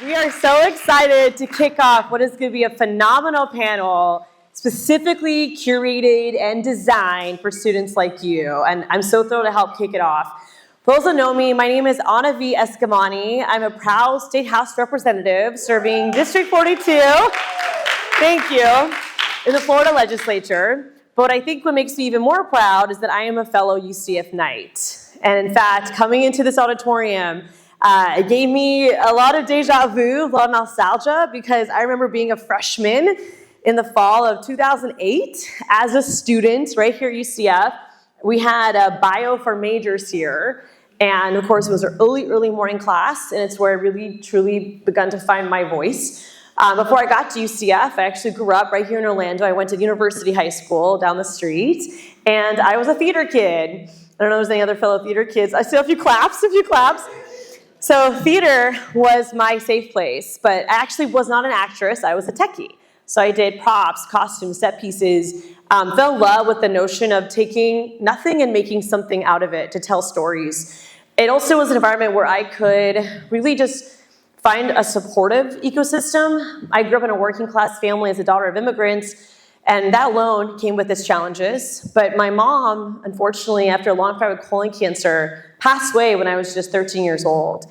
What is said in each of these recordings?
We are so excited to kick off what is going to be a phenomenal panel, specifically curated and designed for students like you. And I'm so thrilled to help kick it off. For those that know me, my name is Anna Eskamani. I'm a proud State House representative serving District 42. Thank you. In the Florida legislature. But what I think what makes me even more proud is that I am a fellow UCF Knight. And in fact, coming into this auditorium, it gave me a lot of deja vu, a lot of nostalgia, because I remember being a freshman in the fall of 2008 as a student right here at UCF. We had a bio for majors here, and of course it was an early morning class, and it's where I really truly begun to find my voice. Before I got to UCF, I actually grew up right here in Orlando. I went to University High School down the street, and I was a theater kid. I don't know if there's any other fellow theater kids. I see a few claps. So theater was my safe place, but I actually was not an actress. I was a techie. So I did props, costumes, set pieces, fell in love with the notion of taking nothing and making something out of it to tell stories. It also was an environment where I could really just find a supportive ecosystem. I grew up in a working class family as a daughter of immigrants, and that alone came with its challenges. But my mom, unfortunately, after a long fight with colon cancer, passed away when I was just 13 years old.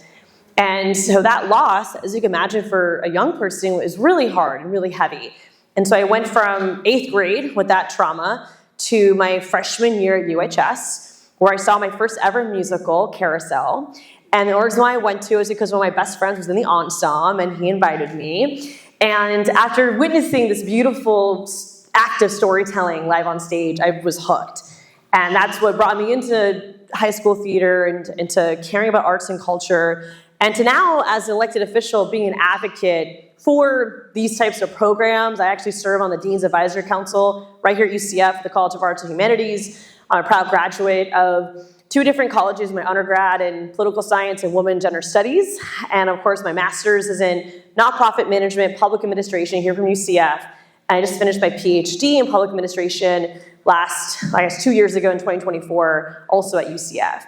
And so that loss, as you can imagine for a young person, was really hard and really heavy. And so I went from 8th grade with that trauma to my freshman year at UHS, where I saw my first ever musical, Carousel. And the reason why I went to is because one of my best friends was in the ensemble, and he invited me. And after witnessing this beautiful act of storytelling live on stage, I was hooked. And that's what brought me into high school theater and into caring about arts and culture. And to now, as an elected official, being an advocate for these types of programs. I actually serve on the Dean's Advisory Council right here at UCF, the College of Arts and Humanities. I'm a proud graduate of 2 different colleges, my undergrad in political science and women gender studies. And of course, my master's is in nonprofit management, public administration here from UCF. And I just finished my PhD in public administration last, 2 years ago in 2024, also at UCF.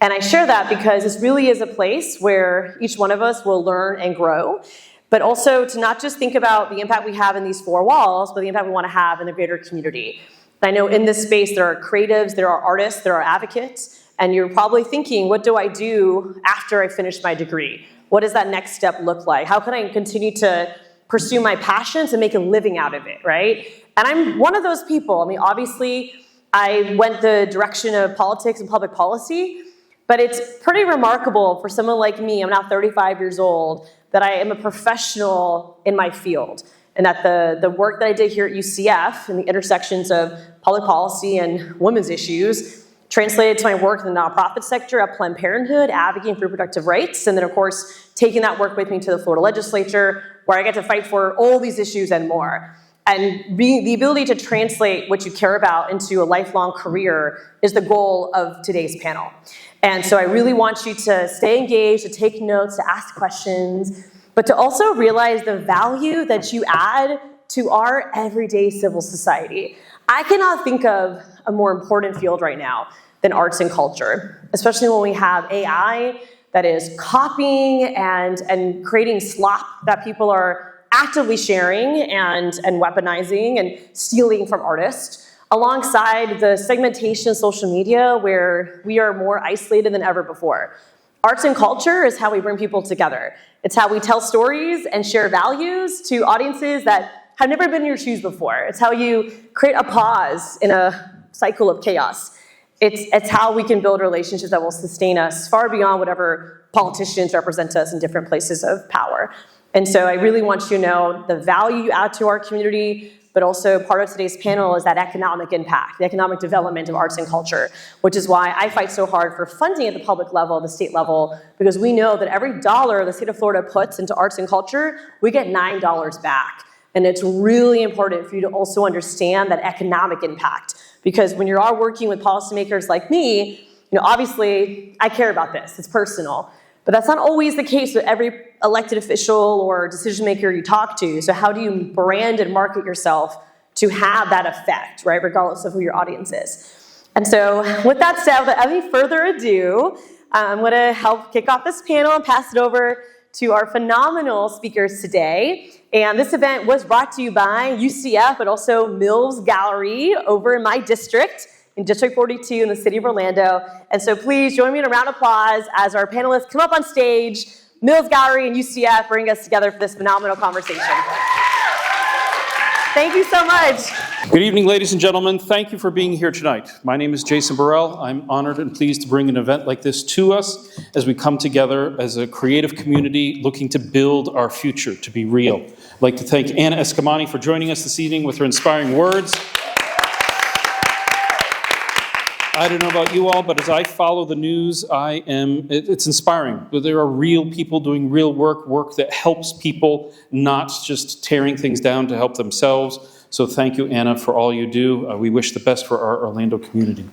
And I share that because this really is a place where each one of us will learn and grow, but also to not just think about the impact we have in these 4 walls, but the impact we want to have in the greater community. I know in this space there are creatives, there are artists, there are advocates, and you're probably thinking, what do I do after I finish my degree? What does that next step look like? How can I continue to pursue my passions and make a living out of it, right? And I'm one of those people. I mean, obviously, I went the direction of politics and public policy, but it's pretty remarkable for someone like me, I'm now 35 years old, that I am a professional in my field. And that the work that I did here at UCF in the intersections of public policy and women's issues translated to my work in the nonprofit sector at Planned Parenthood, advocating for reproductive rights, and then of course, taking that work with me to the Florida legislature, where I get to fight for all these issues and more. And the ability to translate what you care about into a lifelong career is the goal of today's panel. And so I really want you to stay engaged, to take notes, to ask questions, but to also realize the value that you add to our everyday civil society. I cannot think of a more important field right now than arts and culture, especially when we have AI that is copying and creating slop that people are actively sharing and weaponizing and stealing from artists, alongside the segmentation of social media where we are more isolated than ever before. Arts and culture is how we bring people together. It's how we tell stories and share values to audiences that have never been in your shoes before. It's how you create a pause in a cycle of chaos. It's how we can build relationships that will sustain us far beyond whatever politicians represent us in different places of power. And so I really want you to know the value you add to our community, but also part of today's panel is that economic impact, the economic development of arts and culture, which is why I fight so hard for funding at the public level, the state level, because we know that every dollar the state of Florida puts into arts and culture, we get $9 back. And it's really important for you to also understand that economic impact, because when you are working with policymakers like me, obviously I care about this, it's personal. But that's not always the case with every elected official or decision maker you talk to. So how do you brand and market yourself to have that effect, right, regardless of who your audience is? And so with that said, without any further ado, I'm going to help kick off this panel and pass it over to our phenomenal speakers today. And this event was brought to you by UCF, but also Mills Gallery over in my district, in District 42 in the city of Orlando. And so please join me in a round of applause as our panelists come up on stage. Mills Gallery and UCF bring us together for this phenomenal conversation. Thank you so much. Good evening, ladies and gentlemen. Thank you for being here tonight. My name is Jason Burrell. I'm honored and pleased to bring an event like this to us as we come together as a creative community looking to build our future to be real. I'd like to thank Anna Eskamani for joining us this evening with her inspiring words. I don't know about you all, but as I follow the news, it's inspiring. There are real people doing real work that helps people, not just tearing things down to help themselves. So thank you, Anna, for all you do. We wish the best for our Orlando community.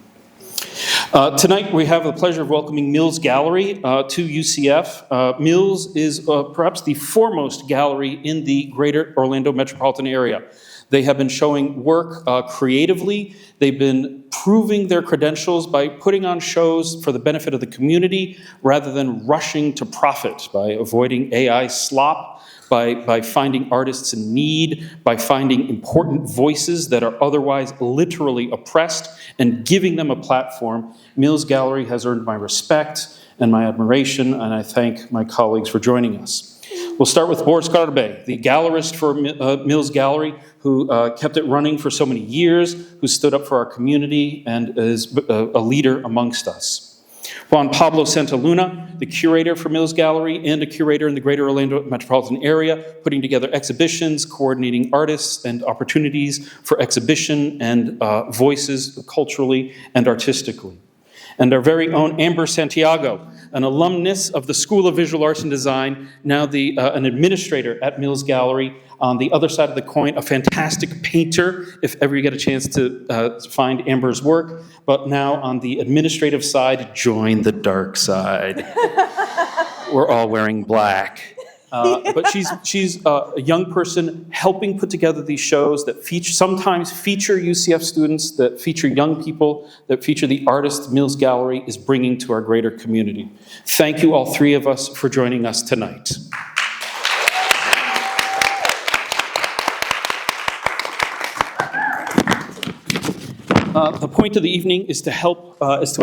Tonight, we have the pleasure of welcoming Mills Gallery to UCF. Mills is perhaps the foremost gallery in the greater Orlando metropolitan area. They have been showing work creatively. They've been proving their credentials by putting on shows for the benefit of the community rather than rushing to profit, by avoiding AI slop, by finding artists in need, by finding important voices that are otherwise literally oppressed and giving them a platform. Mills Gallery has earned my respect and my admiration, and I thank my colleagues for joining us. We'll start with Boris Garbe, the gallerist for Mills Gallery, who kept it running for so many years, who stood up for our community and is a leader amongst us. Juan Pablo Santaluna, the curator for Mills Gallery and a curator in the greater Orlando metropolitan area, putting together exhibitions, coordinating artists and opportunities for exhibition and voices culturally and artistically. And our very own Ambar Santiago, an alumnus of the School of Visual Arts and Design, now an administrator at Mills Gallery. On the other side of the coin, a fantastic painter, if ever you get a chance to find Amber's work. But now on the administrative side, join the dark side. We're all wearing black. But she's a young person helping put together these shows that sometimes feature UCF students, that feature young people, that feature the artists Mills Gallery is bringing to our greater community. Thank you, all three of us, for joining us tonight. The point of the evening is to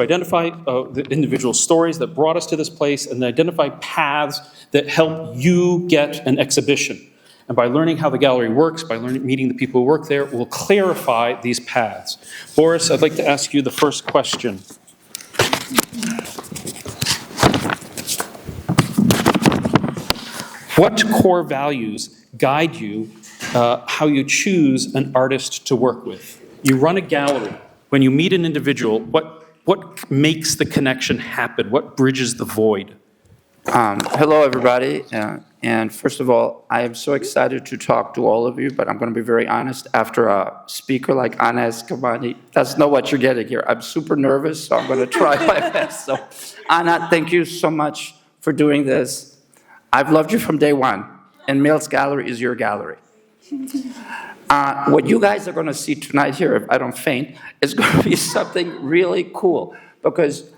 identify the individual stories that brought us to this place and identify paths that help you get an exhibition. And by learning how the gallery works, by meeting the people who work there, we'll clarify these paths. Boris, I'd like to ask you the first question. What core values guide you how you choose an artist to work with? You run a gallery. When you meet an individual, what makes the connection happen? What bridges the void? Hello, everybody. And first of all, I am so excited to talk to all of you, but I'm going to be very honest. After a speaker like Anna Eskamani, that's not what you're getting here. I'm super nervous, so I'm going to try my best. So, Anna, thank you so much for doing this. I've loved you from day one, and Mills Gallery is your gallery. What you guys are going to see tonight here, if I don't faint, is going to be something really cool, because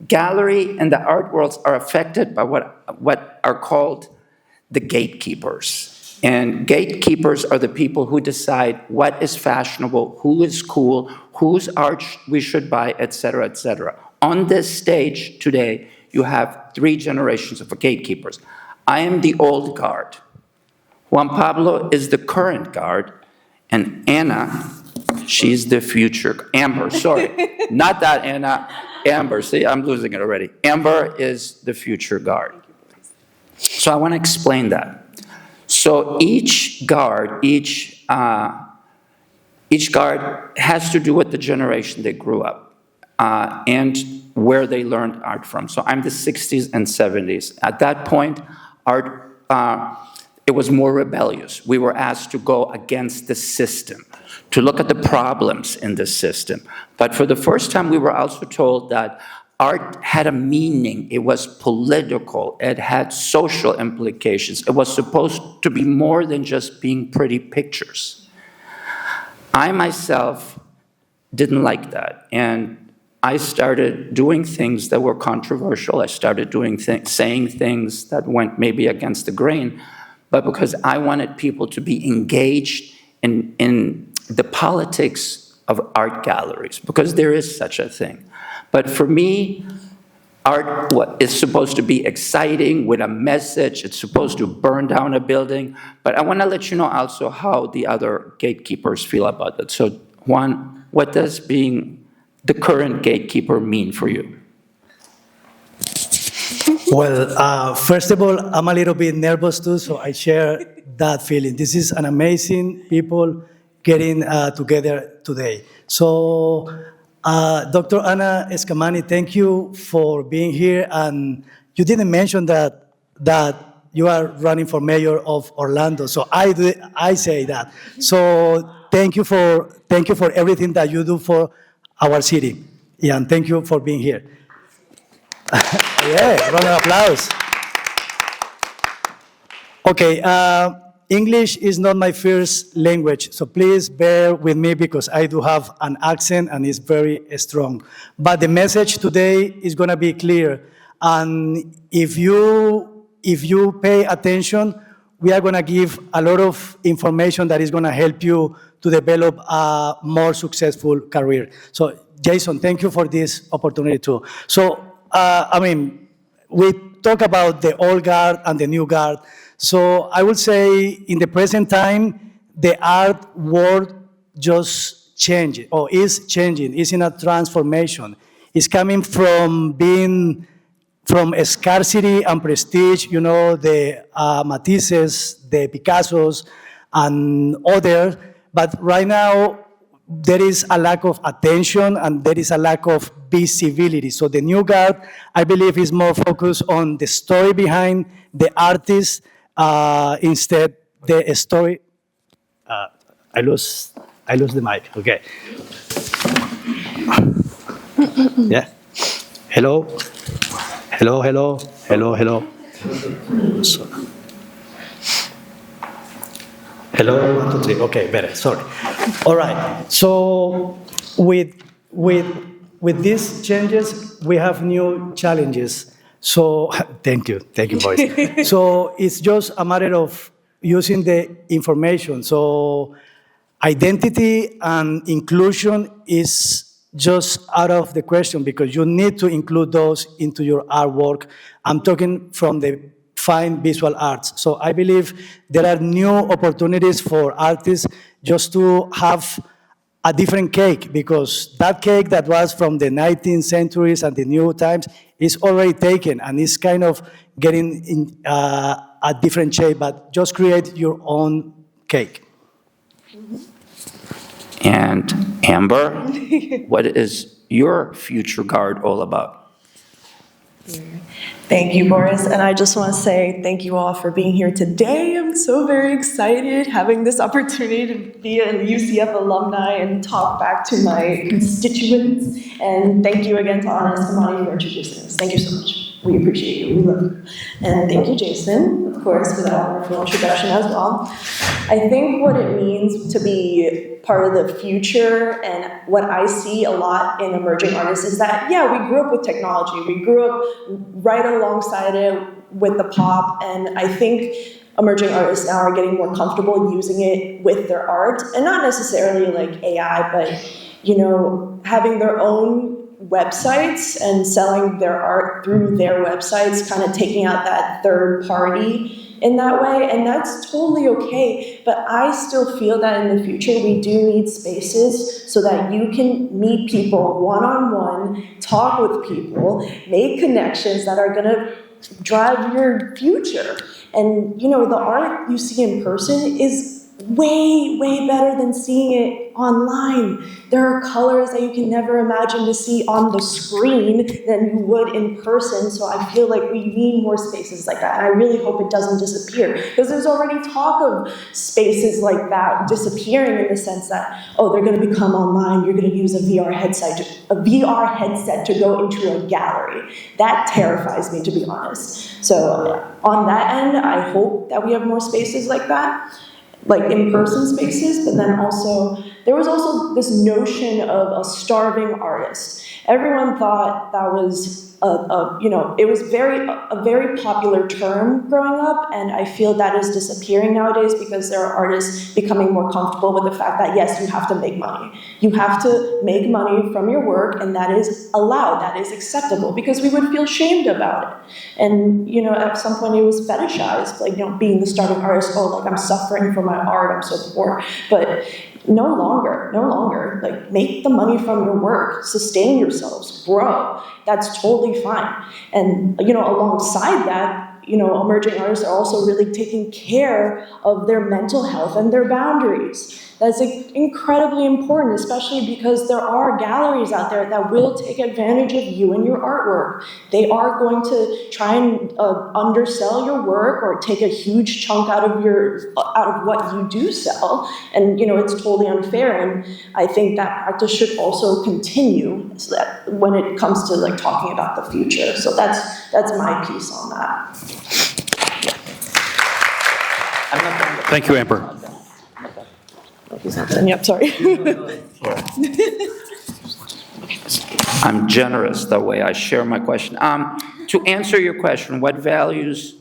gallery and the art worlds are affected by what are called the gatekeepers. And gatekeepers are the people who decide what is fashionable, who is cool, whose art we should buy, etc., etc. On this stage today, you have 3 generations of gatekeepers. I am the old guard. Juan Pablo is the current guard, and Anna, she's the future. Amber, sorry, not that Anna. Amber, see, I'm losing it already. Amber is the future guard. So I want to explain that. So each guard has to do with the generation they grew up and where they learned art from. So I'm the 60s and 70s. At that point, art it was more rebellious. We were asked to go against the system, to look at the problems in the system. But for the first time, we were also told that art had a meaning. It was political. It had social implications. It was supposed to be more than just being pretty pictures. I myself didn't like that. And I started doing things that were controversial. I started saying things that went maybe against the grain, but because I wanted people to be engaged in the politics of art galleries, because there is such a thing. But for me, art is supposed to be exciting with a message. It's supposed to burn down a building. But I want to let you know also how the other gatekeepers feel about it. So, Juan, what does being the current gatekeeper mean for you? Well, first of all, I'm a little bit nervous too, so I share that feeling. This is an amazing people getting together today. So, Dr. Anna Eskamani, thank you for being here. And you didn't mention that you are running for mayor of Orlando, so I say that. So thank you for everything that you do for our city. Yeah, and thank you for being here. Yeah, round of applause. Okay, English is not my first language, so please bear with me because I do have an accent and it's very strong. But the message today is going to be clear, and if you pay attention, we are going to give a lot of information that is going to help you to develop a more successful career. So, Jason, thank you for this opportunity too. So, we talk about the old guard and the new guard. So I would say in the present time, the art world just changed or is changing, is in a transformation. It's coming from being from scarcity and prestige, you know, the Matisses, the Picassos, and others. But right now, there is a lack of attention and there is a lack of visibility. So the new guard, I believe, is more focused on the story behind the artist instead the story. I lose the mic. Okay. Yeah. Hello. So, hello, 1, 2, 3. Okay, better. Sorry. All right. So with these changes, we have new challenges. So thank you, Boris. So it's just a matter of using the information. So identity and inclusion is just out of the question because you need to include those into your artwork. I'm talking from the fine visual arts. So I believe there are new opportunities for artists just to have a different cake because that cake that was from the 19th centuries and the new times is already taken and is kind of getting in a different shape, but just create your own cake. And Amber, what is your future guard all about? Thank you, Boris. And I just want to say thank you all for being here today. I'm so very excited having this opportunity to be a UCF alumni and talk back to my constituents. And thank you again to Anna Eskamani for introducing us. Thank you so much. We appreciate you. We love you. And thank you, Jason, of course, for that wonderful introduction as well. I think what it means to be part of the future and what I see a lot in emerging artists is that, yeah, we grew up with technology. We grew up right alongside it with the pop, and I think emerging artists now are getting more comfortable using it with their art, and not necessarily like AI, but, you know, having their own websites and selling their art through their websites, kind of taking out that third party in that way, and that's totally okay. But I still feel that in the future we do need spaces so that you can meet people one-on-one, talk with people, make connections that are gonna drive your future. And you know, the art you see in person is way, way better than seeing it online. There are colors that you can never imagine to see on the screen than you would in person, so I feel like we need more spaces like that, and I really hope it doesn't disappear, because there's already talk of spaces like that disappearing in the sense that, oh, they're going to become online, you're going to use a VR headset to go into a gallery. That terrifies me, to be honest. So on that end, I hope that we have more spaces like that, like in-person spaces, but then also, there was also this notion of a starving artist. Everyone thought that was it was a very popular term growing up, and I feel that is disappearing nowadays because there are artists becoming more comfortable with the fact that, yes, you have to make money. You have to make money from your work, and that is allowed, that is acceptable, because we would feel shamed about it. And, at some point it was fetishized, being the starving artist, I'm suffering for my art, I'm so poor. But no longer, make the money from your work, sustain yourselves, grow. That's totally fine. And, alongside that, emerging artists are also really taking care of their mental health and their boundaries. That's incredibly important, especially because there are galleries out there that will take advantage of you and your artwork. They are going to try and undersell your work or take a huge chunk out of what you do sell, and it's totally unfair. And I think that practice should also continue, so that when it comes to talking about the future. So that's my piece on that. Thank you, Amber. He's not done yet, sorry. I'm generous the way I share my question. To answer your question, what values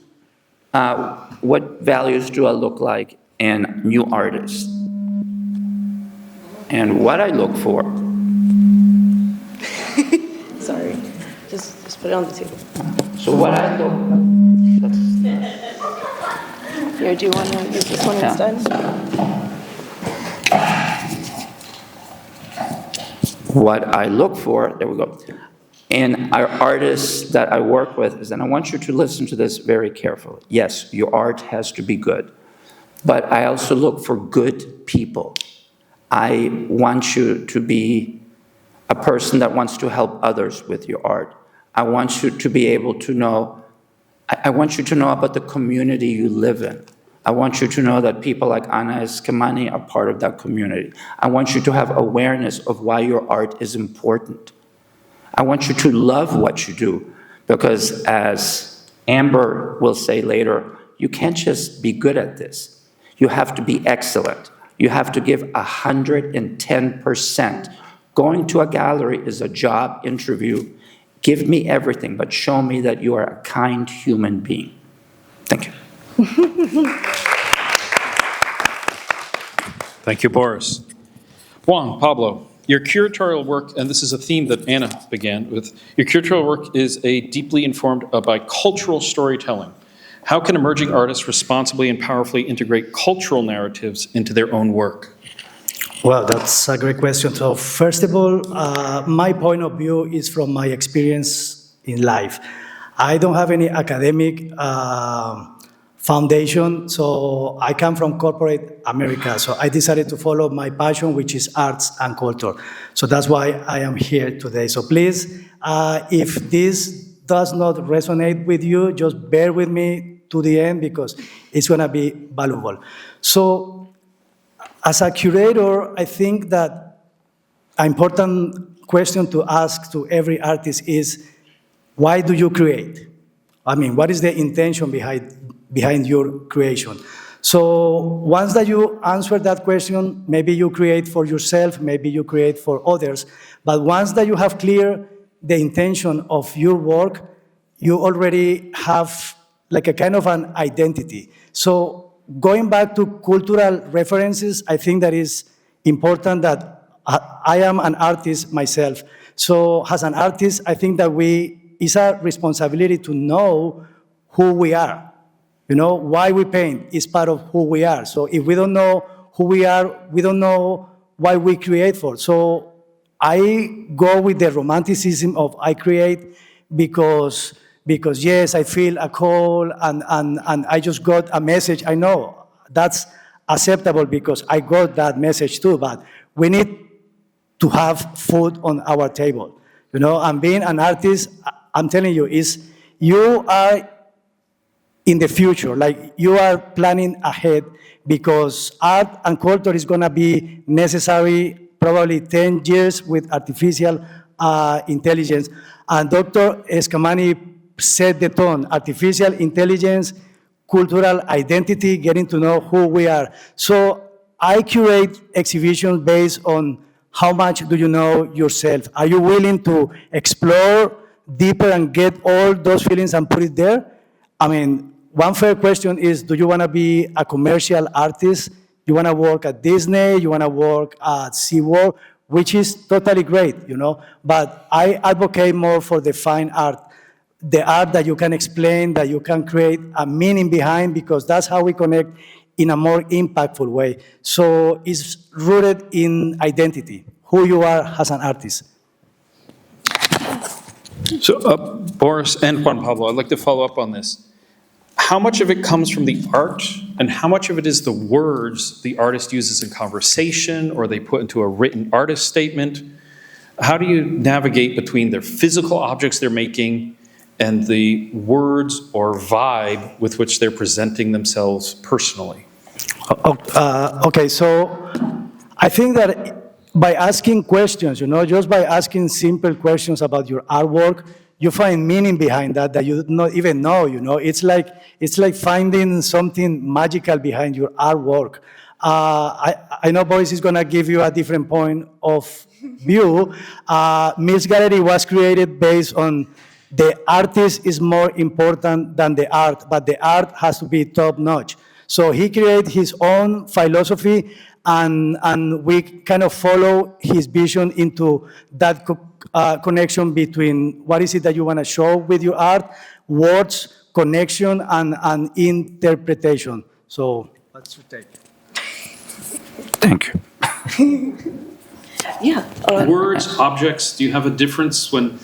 do I look like in new artists? And what I look for? Sorry, just put it on the table. So what I look. Here, do you want to use this one instead? What I look for, there we go, in our artists that I work with is, and I want you to listen to this very carefully. Yes, your art has to be good, but I also look for good people. I want you to be a person that wants to help others with your art. I want you to be able to know, I want you to know about the community you live in. I want you to know that people like Anna Eskamani are part of that community. I want you to have awareness of why your art is important. I want you to love what you do, because as Amber will say later, you can't just be good at this. You have to be excellent. You have to give 110%. Going to a gallery is a job interview. Give me everything, but show me that you are a kind human being. Thank you. Thank you, Boris. Juan, Pablo, your curatorial work, and this is a theme that Anna began with, your curatorial work is deeply informed by cultural storytelling. How can emerging artists responsibly and powerfully integrate cultural narratives into their own work? Well, that's a great question. So first of all, my point of view is from my experience in life. I don't have any academic foundation, so I come from corporate America. So I decided to follow my passion, which is arts and culture. So that's why I am here today. So please, if this does not resonate with you, just bear with me to the end, because it's going to be valuable. So as a curator, I think that an important question to ask to every artist is, why do you create? I mean, what is the intention behind your creation? So once that you answer that question, maybe you create for yourself, maybe you create for others, but once that you have clear the intention of your work, you already have like a kind of an identity. So going back to cultural references, I think that is important, that I am an artist myself. So as an artist, I think that it's a responsibility to know who we are. You know, why we paint is part of who we are. So if we don't know who we are, we don't know why we create for. So I go with the romanticism of I create because yes, I feel a call and I just got a message. I know that's acceptable because I got that message too, but we need to have food on our table. You know, and being an artist, I'm telling you, you are in the future, like you are planning ahead, because art and culture is going to be necessary probably 10 years with artificial intelligence. And Dr. Eskamani set the tone: artificial intelligence, cultural identity, getting to know who we are. So I curate exhibitions based on how much do you know yourself? Are you willing to explore deeper and get all those feelings and put it there? I mean, one fair question is, do you want to be a commercial artist? You want to work at Disney? You want to work at SeaWorld? Which is totally great, But I advocate more for the fine art, the art that you can explain, that you can create a meaning behind, because that's how we connect in a more impactful way. So it's rooted in identity, who you are as an artist. So Boris and Juan Pablo, I'd like to follow up on this. How much of it comes from the art, and how much of it is the words the artist uses in conversation or they put into a written artist statement? How do you navigate between their physical objects they're making and the words or vibe with which they're presenting themselves personally? Okay, so I think that by asking questions, just by asking simple questions about your artwork, you find meaning behind that you don't even know, It's like finding something magical behind your artwork. I know Boris is gonna give you a different point of view. Miss Gallery was created based on the artist is more important than the art, but the art has to be top-notch. So he created his own philosophy, and we kind of follow his vision into that connection between what is it that you want to show with your art, words, connection, and interpretation. So what's your take? Thank you. Yeah. Words, objects, do you have a difference when...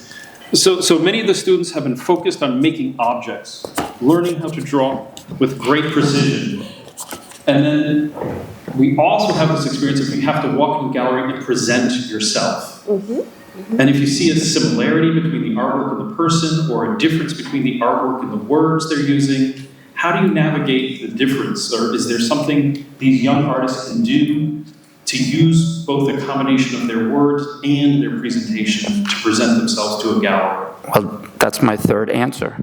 So many of the students have been focused on making objects, learning how to draw with great precision. And then we also have this experience of you have to walk in a gallery and present yourself. Mm-hmm. Mm-hmm. And if you see a similarity between the artwork and the person, or a difference between the artwork and the words they're using, how do you navigate the difference? Or is there something these young artists can do to use both a combination of their words and their presentation to present themselves to a gallery? Well, that's my third answer.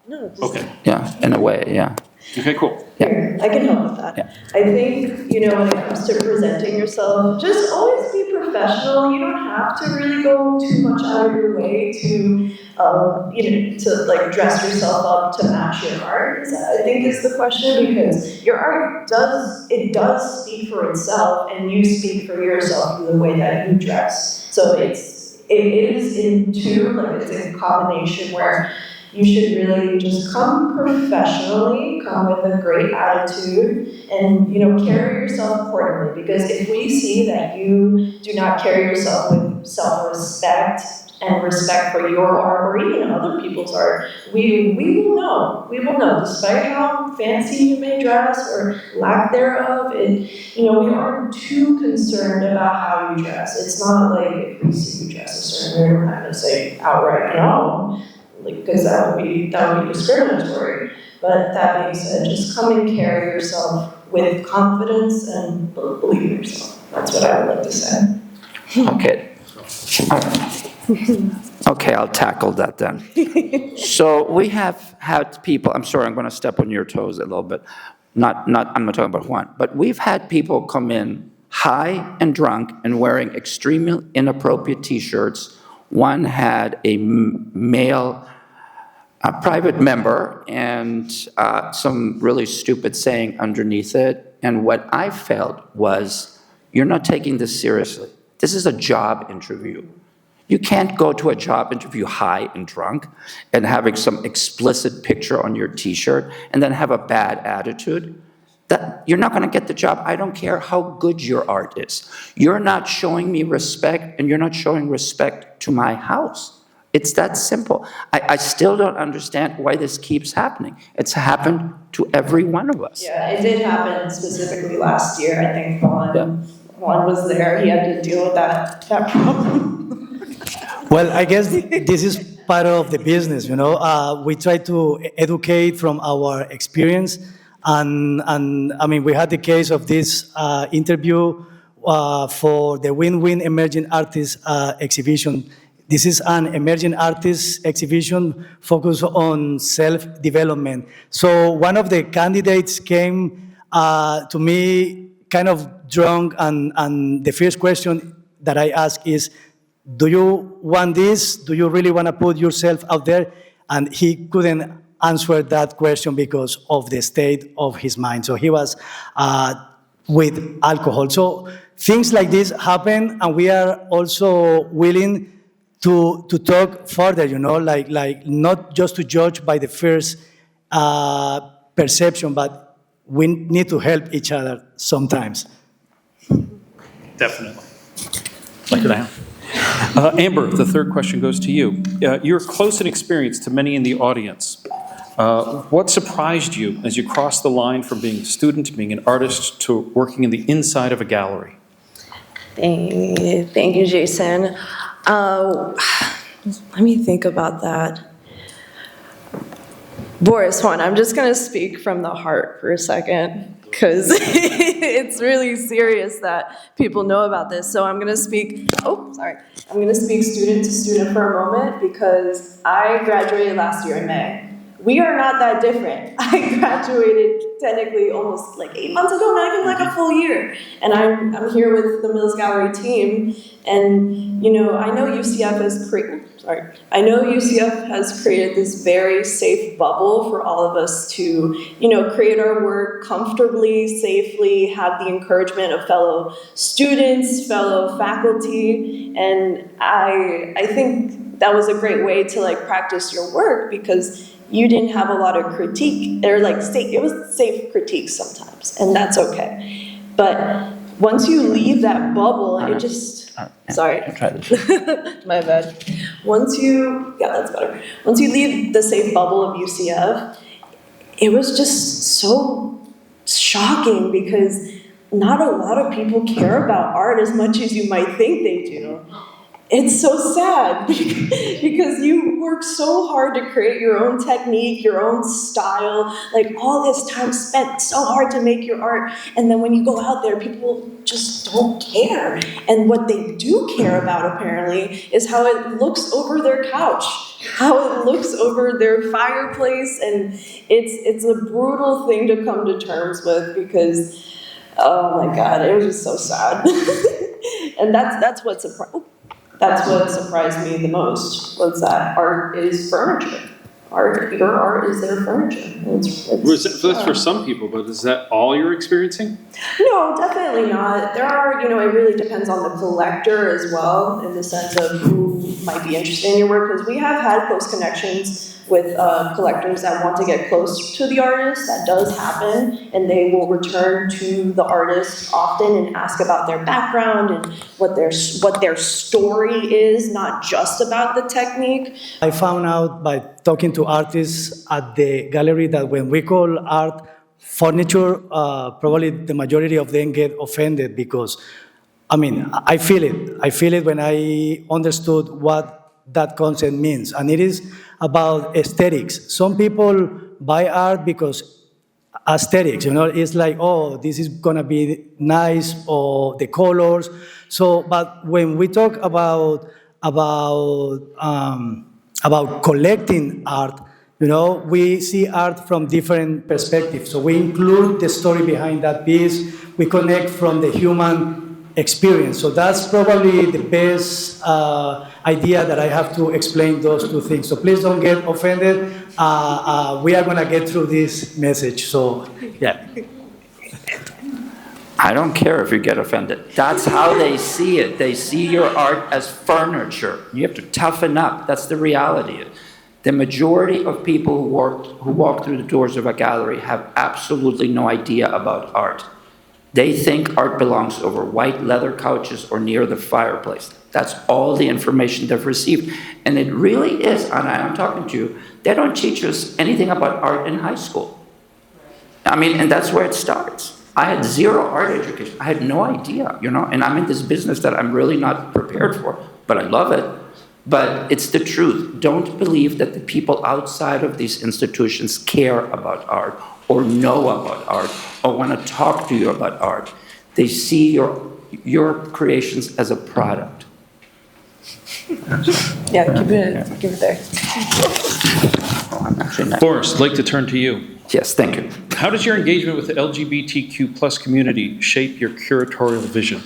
No, Okay. Yeah, in a way, yeah. Okay, cool. Here, I can help with that. Yeah. I think, when it comes to presenting yourself, just always be professional. You don't have to really go too much out of your way to, to dress yourself up to match your art, I think is the question, because your art does speak for itself, and you speak for yourself in the way that you dress. So it is in two, it's a combination where you should really just come professionally, come with a great attitude, and carry yourself accordingly. Because if we see that you do not carry yourself with self-respect and respect for your art, or even other people's art, we will know. We will know, despite how fancy you may dress or lack thereof. We aren't too concerned about how you dress. It's not like if we see you dress a certain way, we're not going to say outright no. Because that would be discriminatory. But that being said, just come and carry yourself with confidence and believe in yourself. That's what I would like to say. Okay. All right. Okay, I'll tackle that then. So we have had people, I'm sorry, I'm going to step on your toes a little bit. I'm not talking about Juan, but we've had people come in high and drunk and wearing extremely inappropriate T-shirts. One had a male private member and some really stupid saying underneath it. And what I felt was, you're not taking this seriously. This is a job interview. You can't go to a job interview high and drunk and having some explicit picture on your T-shirt and then have a bad attitude. That you're not going to get the job. I don't care how good your art is. You're not showing me respect, and you're not showing respect to my house. It's that simple. I still don't understand why this keeps happening. It's happened to every one of us. Yeah, it did happen specifically last year. I think Juan was there. He had to deal with that problem. Well, I guess this is part of the business, We try to educate from our experience. And I mean, we had the case of this interview for the Win-Win Emerging Artists exhibition. This is an emerging artists exhibition focused on self-development. So one of the candidates came to me kind of drunk, and the first question that I ask is, do you want this? Do you really want to put yourself out there? And he couldn't answer that question because of the state of his mind. So he was with alcohol. So things like this happen, and we are also willing to talk further, like not just to judge by the first perception, but we need to help each other sometimes. Definitely. Like it, Amber, the third question goes to you. You're close in experience to many in the audience. What surprised you as you crossed the line from being a student, being an artist, to working in the inside of a gallery? Thank you, Jason. Let me think about that. Boris, Juan, I'm just going to speak from the heart for a second, because it's really serious that people know about this. So I'm going to speak, I'm going to speak student to student for a moment, because I graduated last year in May. We are not that different. I graduated technically almost like 8 months ago, not even like a full year. And I'm here with the Mills Gallery team. And, I know UCF has created this very safe bubble for all of us to, create our work comfortably, safely, have the encouragement of fellow students, fellow faculty. And I think that was a great way to practice your work, because you didn't have a lot of critique. It was safe critique sometimes, and that's okay. But once you leave that bubble, it just, sorry. Try this. My bad. That's better. Once you leave the safe bubble of UCF, it was just so shocking, because not a lot of people care about art as much as you might think they do. It's so sad, because you work so hard to create your own technique, your own style, all this time spent so hard to make your art, and then when you go out there, people just don't care. And what they do care about, apparently, is how it looks over their couch, how it looks over their fireplace, and it's a brutal thing to come to terms with, because, oh my God, it was just so sad. And that's what surprised me the most, was that art is furniture. Your art is their furniture. That's for some people, but is that all you're experiencing? No, definitely not. There are, it really depends on the collector as well, in the sense of who might be interested in your work, because we have had close connections with collectors that want to get close to the artist. That does happen, and they will return to the artist often and ask about their background and what their story is, not just about the technique. I found out by talking to artists at the gallery that when we call art furniture, probably the majority of them get offended, because, I feel it. I feel it when I understood what that concept means. And it is about aesthetics. Some people buy art because aesthetics, it's like, oh, this is gonna be nice, or the colors. So, but when we talk about collecting art, we see art from different perspectives. So we include the story behind that piece. We connect from the human experience. So that's probably the best idea that I have to explain those two things. So please don't get offended. We are going to get through this message. So, yeah. I don't care if you get offended. That's how they see it. They see your art as furniture. You have to toughen up. That's the reality. The majority of people who walk through the doors of a gallery have absolutely no idea about art. They think art belongs over white leather couches or near the fireplace. That's all the information they've received. And it really is, and I'm talking to you, they don't teach us anything about art in high school. And that's where it starts. I had zero art education. I had no idea, and I'm in this business that I'm really not prepared for, but I love it. But it's the truth. Don't believe that the people outside of these institutions care about art, or know about art, or want to talk to you about art. They see your creations as a product. Yeah, give it there. Oh, I'm actually not. Boris, I'd like to turn to you. Yes, thank you. How does your engagement with the LGBTQ+ community shape your curatorial vision?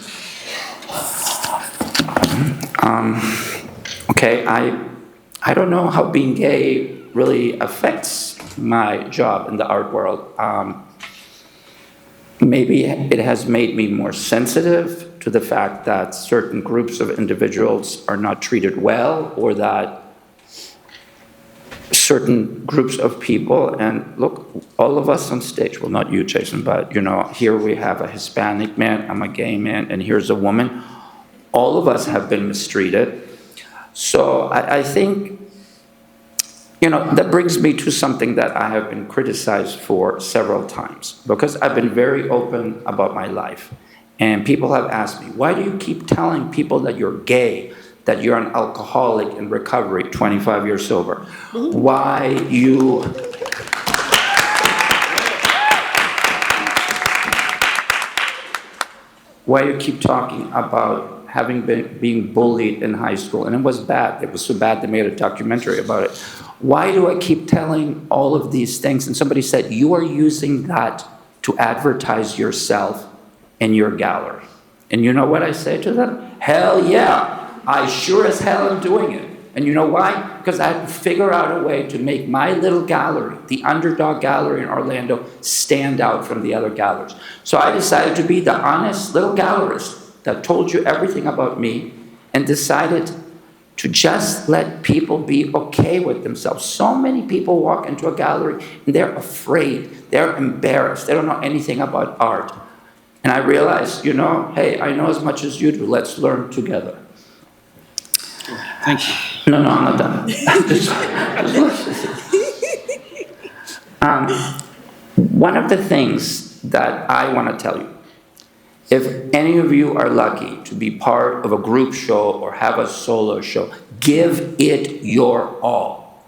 Okay, I don't know how being gay really affects my job in the art world. Maybe it has made me more sensitive to the fact that certain groups of individuals are not treated well, or that certain groups of people, and look, all of us on stage, well, not you, Jason, but here we have a Hispanic man, I'm a gay man, and here's a woman. All of us have been mistreated. So I think, that brings me to something that I have been criticized for several times, because I've been very open about my life. And people have asked me, why do you keep telling people that you're gay, that you're an alcoholic in recovery, 25 years sober? Why you keep talking about being bullied in high school? And it was bad. It was so bad they made a documentary about it. Why do I keep telling all of these things? And somebody said, you are using that to advertise yourself in your gallery. And you know what I say to them? Hell yeah, I sure as hell am doing it. And you know why? Because I had to figure out a way to make my little gallery, the underdog gallery in Orlando, stand out from the other galleries. So I decided to be the honest little gallerist that told you everything about me, and decided to just let people be okay with themselves. So many people walk into a gallery and they're afraid, they're embarrassed, they don't know anything about art. And I realized, hey, I know as much as you do, let's learn together. Thank you. No, I'm not done. One of the things that I want to tell you, if any of you are lucky to be part of a group show or have a solo show, give it your all.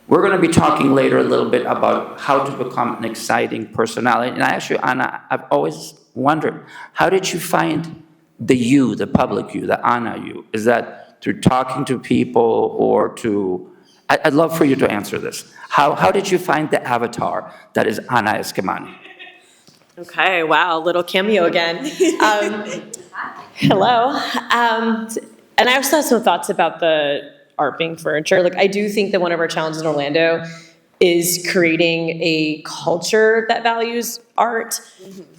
We're going to be talking later a little bit about how to become an exciting personality. And actually, Anna, I've always wondered, how did you find the you, the public you, the Anna you? Is that through talking to people, or to... I'd love for you to answer this. How did you find the avatar that is Anna Eskamani? Okay, wow, little cameo again. Hello. And I also have some thoughts about the art being furniture. I do think that one of our challenges in Orlando is creating a culture that values art.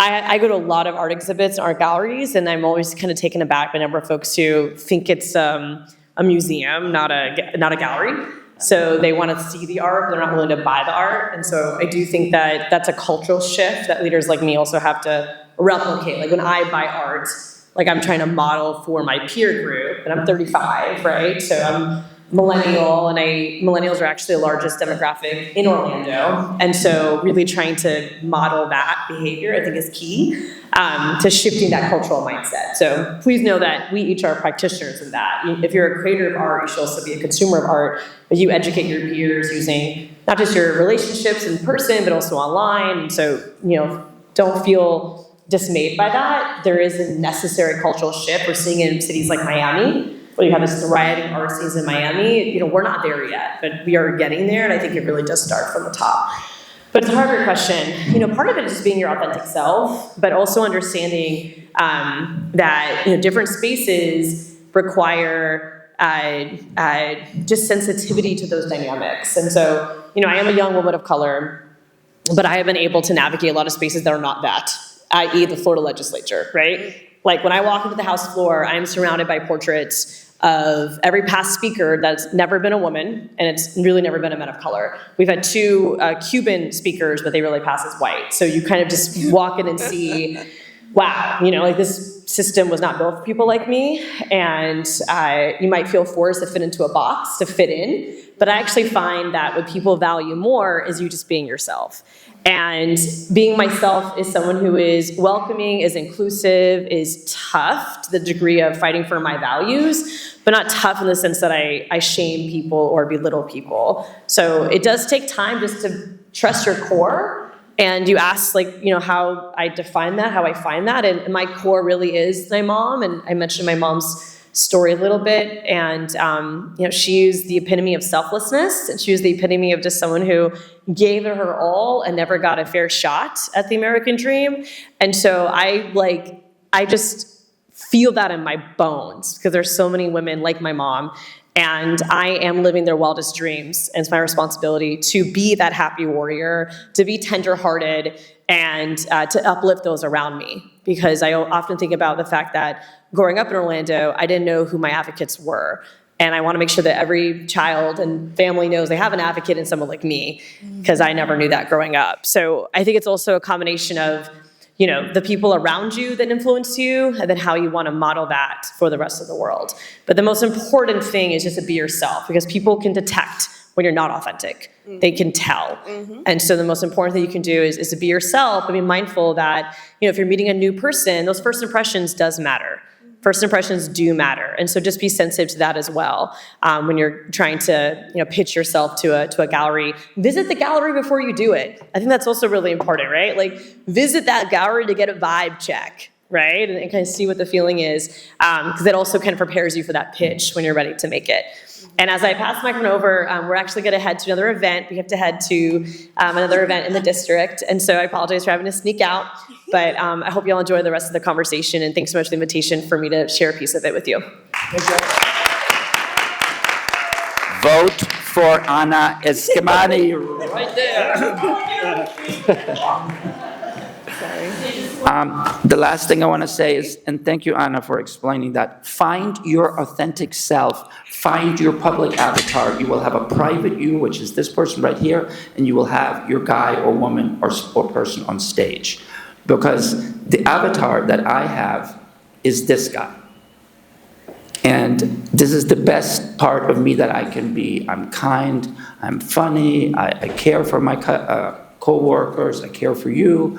I go to a lot of art exhibits and art galleries, and I'm always kind of taken aback by a number of folks who think it's a museum, not a gallery. So they want to see the art, they're not willing to buy the art. And so I do think that that's a cultural shift that leaders like me also have to replicate. When I buy art, I'm trying to model for my peer group, and I'm 35, right? So I'm millennial, and millennials are actually the largest demographic in Orlando. And so really trying to model that behavior, I think, is key to shifting that cultural mindset. So please know that we each are practitioners in that. If you're a creator of art, you should also be a consumer of art, but you educate your peers using not just your relationships in person, but also online. And so, don't feel dismayed by that. There is a necessary cultural shift. We're seeing it in cities like Miami, where you have this thriving art scene in Miami. We're not there yet, but we are getting there, and I think it really does start from the top. But it's a harder question. Part of it is just being your authentic self, but also understanding that different spaces require just sensitivity to those dynamics. And so, I am a young woman of color, but I have been able to navigate a lot of spaces that are not that, i.e. the Florida legislature, right? When I walk into the House floor, I'm surrounded by portraits of every past speaker that's never been a woman, and it's really never been a man of color. We've had 2 Cuban speakers, but they really pass as white. So you kind of just walk in and see, wow, this system was not built for people like me, and you might feel forced to fit into a box, to fit in, but I actually find that what people value more is you just being yourself. And being myself is someone who is welcoming, is inclusive, is tough to the degree of fighting for my values, but not tough in the sense that I shame people or belittle people. So it does take time just to trust your core. And you ask, how I define that, how I find that. And my core really is my mom. And I mentioned my mom's story a little bit, and she was the epitome of selflessness, and she was the epitome of just someone who gave it her all and never got a fair shot at the American dream. And so I just feel that in my bones because there's so many women like my mom, and I am living their wildest dreams. And it's my responsibility to be that happy warrior, to be tenderhearted, and to uplift those around me. Because I often think about the fact that growing up in Orlando, I didn't know who my advocates were. And I want to make sure that every child and family knows they have an advocate in someone like me, because I never knew that growing up. So I think it's also a combination of, the people around you that influence you, and then how you want to model that for the rest of the world. But the most important thing is just to be yourself, because people can detect when you're not authentic. They can tell. And so the most important thing you can do is to be yourself, and be mindful that, if you're meeting a new person, those first impressions does matter. First impressions do matter. And so just be sensitive to that as well. When you're trying to, pitch yourself to a gallery, visit the gallery before you do it. I think that's also really important, right? Like, visit that gallery to get a vibe check, right? And kind of see what the feeling is, because it also kind of prepares you for that pitch when you're ready to make it. And as I pass the microphone over, we're actually going to head to another event. We have to head to another event in the district. And so I apologize for having to sneak out. But I hope you all enjoy the rest of the conversation. And thanks so much for the invitation for me to share a piece of it with you. Vote for Anna Eskamani right there. The last thing I want to say is, and thank you, Anna, for explaining that. Find your authentic self. Find your public avatar. You will have a private you, which is this person right here, and you will have your guy or woman or person on stage. Because the avatar that I have is this guy. And this is the best part of me that I can be. I'm kind, I'm funny, I care for my co-workers, I care for you.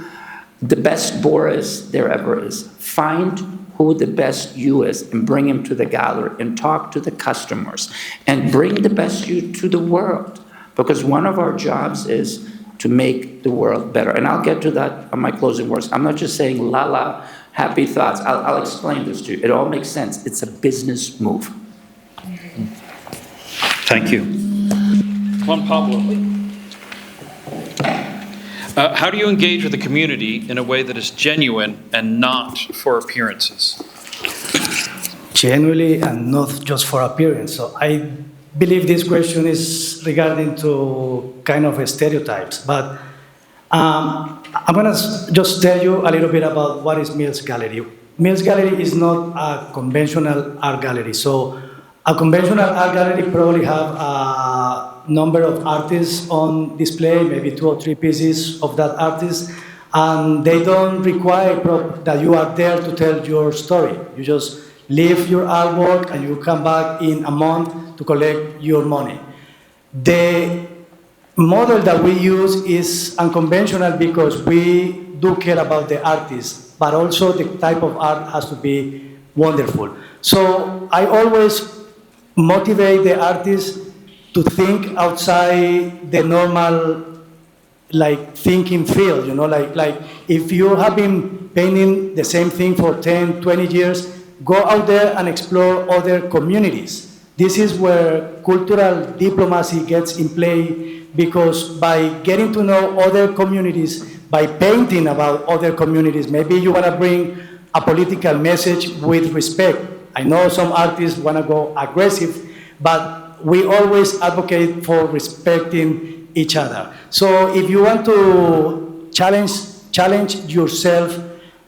The best Boris there ever is. Find who the best you is and bring him to the gallery and talk to the customers and bring the best you to the world. Because one of our jobs is to make the world better. And I'll get to that on my closing words. I'm not just saying la la, happy thoughts. I'll explain this to you. It all makes sense. It's a business move. Thank you. Juan Pablo. How do you engage with the community in a way that is genuine and not for appearances? Genuinely and not just for appearance. So I believe this question is regarding to kind of stereotypes, but I'm going to just tell you a little bit about what is Mills Gallery. Mills Gallery is not a conventional art gallery. So a conventional art gallery probably have a number of artists on display, maybe 2 or 3 pieces of that artist, and they don't require that you are there to tell your story. You just leave your artwork and you come back in a month to collect your money. The model that we use is unconventional because we do care about the artist, but also the type of art has to be wonderful. So I always motivate the artist to think outside the normal thinking field, like if you have been painting the same thing for 10, 20 years, go out there and explore other communities. This is where cultural diplomacy gets in play, because by getting to know other communities, by painting about other communities, maybe you want to bring a political message with respect. I know some artists want to go aggressive, but we always advocate for respecting each other. So if you want to challenge yourself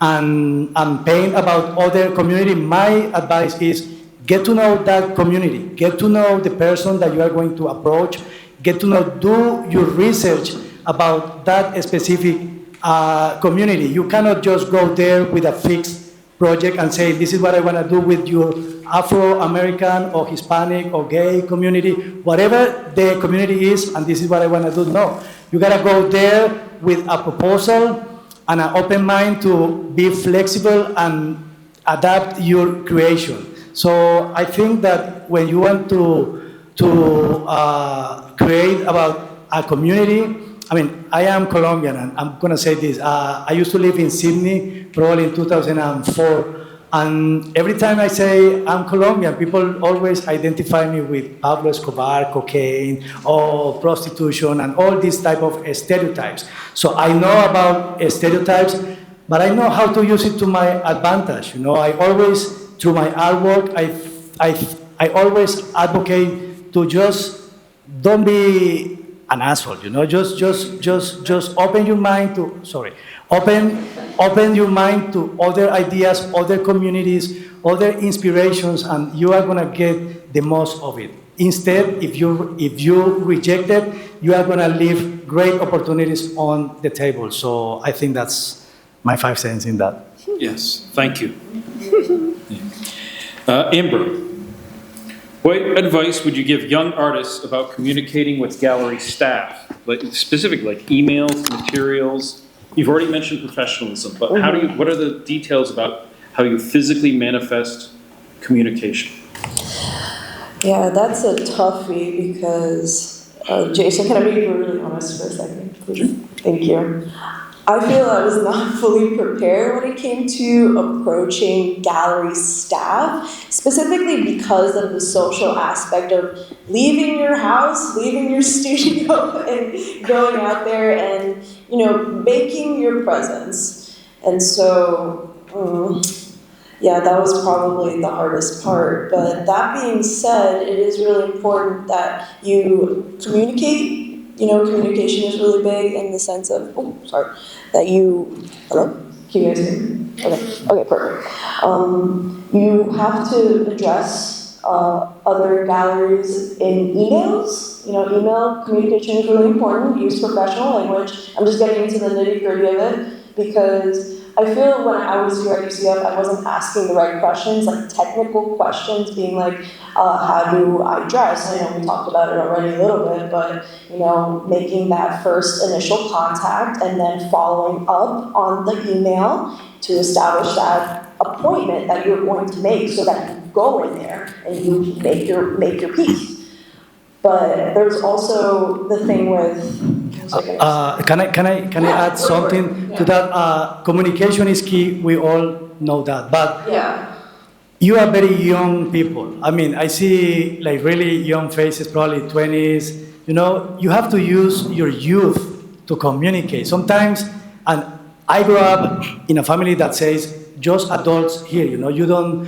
and paint about other community, my advice is get to know that community, get to know the person that you are going to approach, get to know, do your research about that specific community. You cannot just go there with a fixed project and say, this is what I want to do with your Afro-American or Hispanic or gay community, whatever the community is, and this is what I want to do. No, you got to go there with a proposal and an open mind to be flexible and adapt your creation. So I think that when you want to create about a community, I mean, I am Colombian, and I'm going to say this. I used to live in Sydney, probably in 2004. And every time I say I'm Colombian, people always identify me with Pablo Escobar, cocaine, or prostitution, and all these type of stereotypes. So I know about stereotypes. but I know how to use it to my advantage. I always, through my artwork, I always advocate to just don't be an asshole. Just open your mind to, open your mind to other ideas, other communities, other inspirations, and you are gonna get the most of it. Instead, if you reject it, you are gonna leave great opportunities on the table. So I think that's my 5 cents in that. Yes, thank you. Amber, what advice would you give young artists about communicating with gallery staff, like specifically like emails, materials? You've already mentioned professionalism, but what are the details about how you physically manifest communication? Yeah, that's a toughie because, Jason, can I be really honest for a second, please? Thank you. I feel I was not fully prepared when it came to approaching gallery staff, specifically because of the social aspect of leaving your house, leaving your studio, and going out there and, making your presence. And so, yeah, that was probably the hardest part. But that being said, it is really important that you communicate. Communication is really big in the sense of, that you, hello? Can you guys hear me? Okay, perfect. You have to address other galleries in emails. Email communication is really important. Use professional language. I'm just getting into the nitty-gritty of it because I feel when I was here at UCF, I wasn't asking the right questions, like technical questions, being like, how do I dress? I know we talked about it already a little bit, but, making that first initial contact and then following up on the email to establish that appointment that you're going to make so that you go in there and you make your piece. But there's also the thing with, can I add something to that? Communication is key. We all know that. But you are very young people. I mean, I see like really young faces, probably 20s. You have to use your youth to communicate. Sometimes, and I grew up in a family that says just adults here. You don't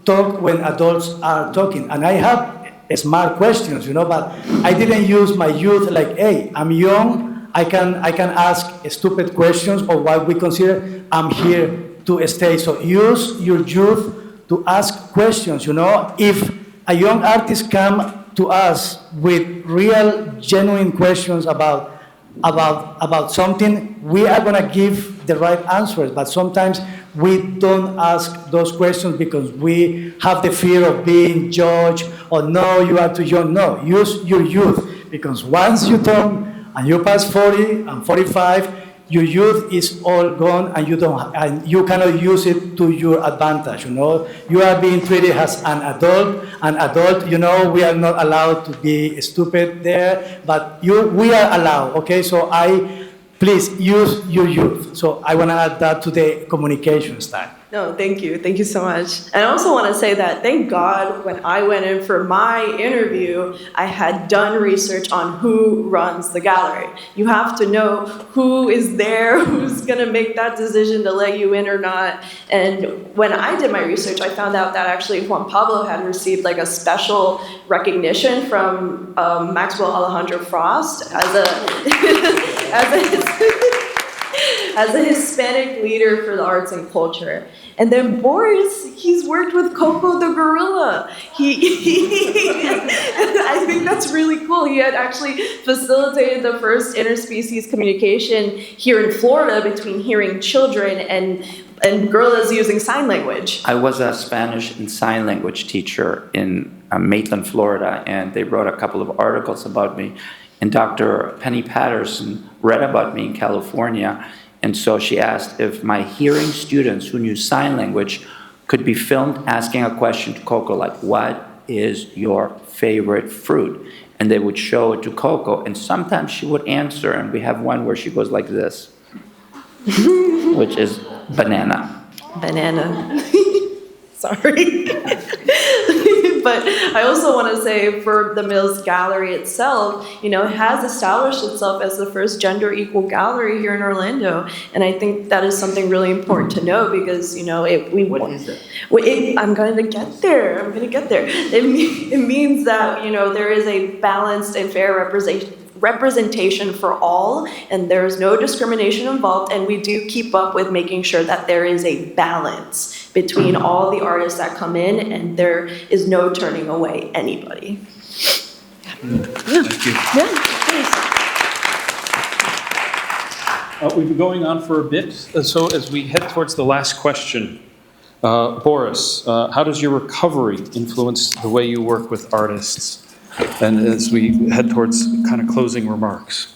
talk when adults are talking. And I have smart questions, but I didn't use my youth like, hey, I'm young, I can ask stupid questions or what we consider I'm here to stay. So use your youth to ask questions, If a young artist come to us with real, genuine questions about something, we are gonna give the right answers, but sometimes we don't ask those questions because we have the fear of being judged, or no, you are too young. No, use your youth, because once you turn and you pass 40 and 45, your youth is all gone, and you cannot use it to your advantage. You are being treated as an adult. We are not allowed to be stupid there, but we are allowed. Okay, so please use your youth. So I want to add that to the communication style. No, thank you. Thank you so much. And I also want to say that thank God when I went in for my interview, I had done research on who runs the gallery. You have to know who is there, who's going to make that decision to let you in or not. And when I did my research, I found out that actually Juan Pablo had received like a special recognition from Maxwell Alejandro Frost as a Hispanic leader for the arts and culture. And then Boris, he's worked with Coco the gorilla. I think that's really cool. He had actually facilitated the first interspecies communication here in Florida between hearing children and gorillas using sign language. I was a Spanish and sign language teacher in Maitland, Florida, and they wrote a couple of articles about me. And Dr. Penny Patterson read about me in California, and so she asked if my hearing students who knew sign language could be filmed asking a question to Coco, like, what is your favorite fruit? And they would show it to Coco, and sometimes she would answer, and we have one where she goes like this, which is banana. Banana. Sorry. But I also want to say for the Mills Gallery itself, it has established itself as the first gender equal gallery here in Orlando. And I think that is something really important to know because, What is it? I'm going to get there. It means that, there is a balanced and fair representation for all, and there's no discrimination involved, and we do keep up with making sure that there is a balance between all the artists that come in, and there is no turning away anybody. Thank you. Yeah, please. We've been going on for a bit, so as we head towards the last question, Boris, how does your recovery influence the way you work with artists? And as we head towards kind of closing remarks,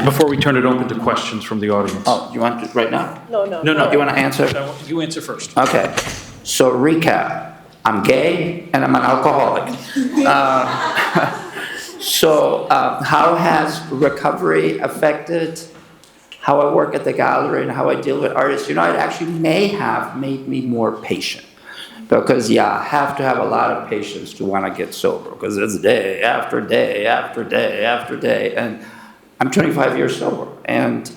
before we turn it open to questions from the audience. Oh, you want it right now? No. You want to answer? You answer first. Okay, so recap. I'm gay and I'm an alcoholic. How has recovery affected how I work at the gallery and how I deal with artists? It actually may have made me more patient. Because, I have to have a lot of patience to want to get sober. Because it's day after day after day after day. And I'm 25 years sober. And,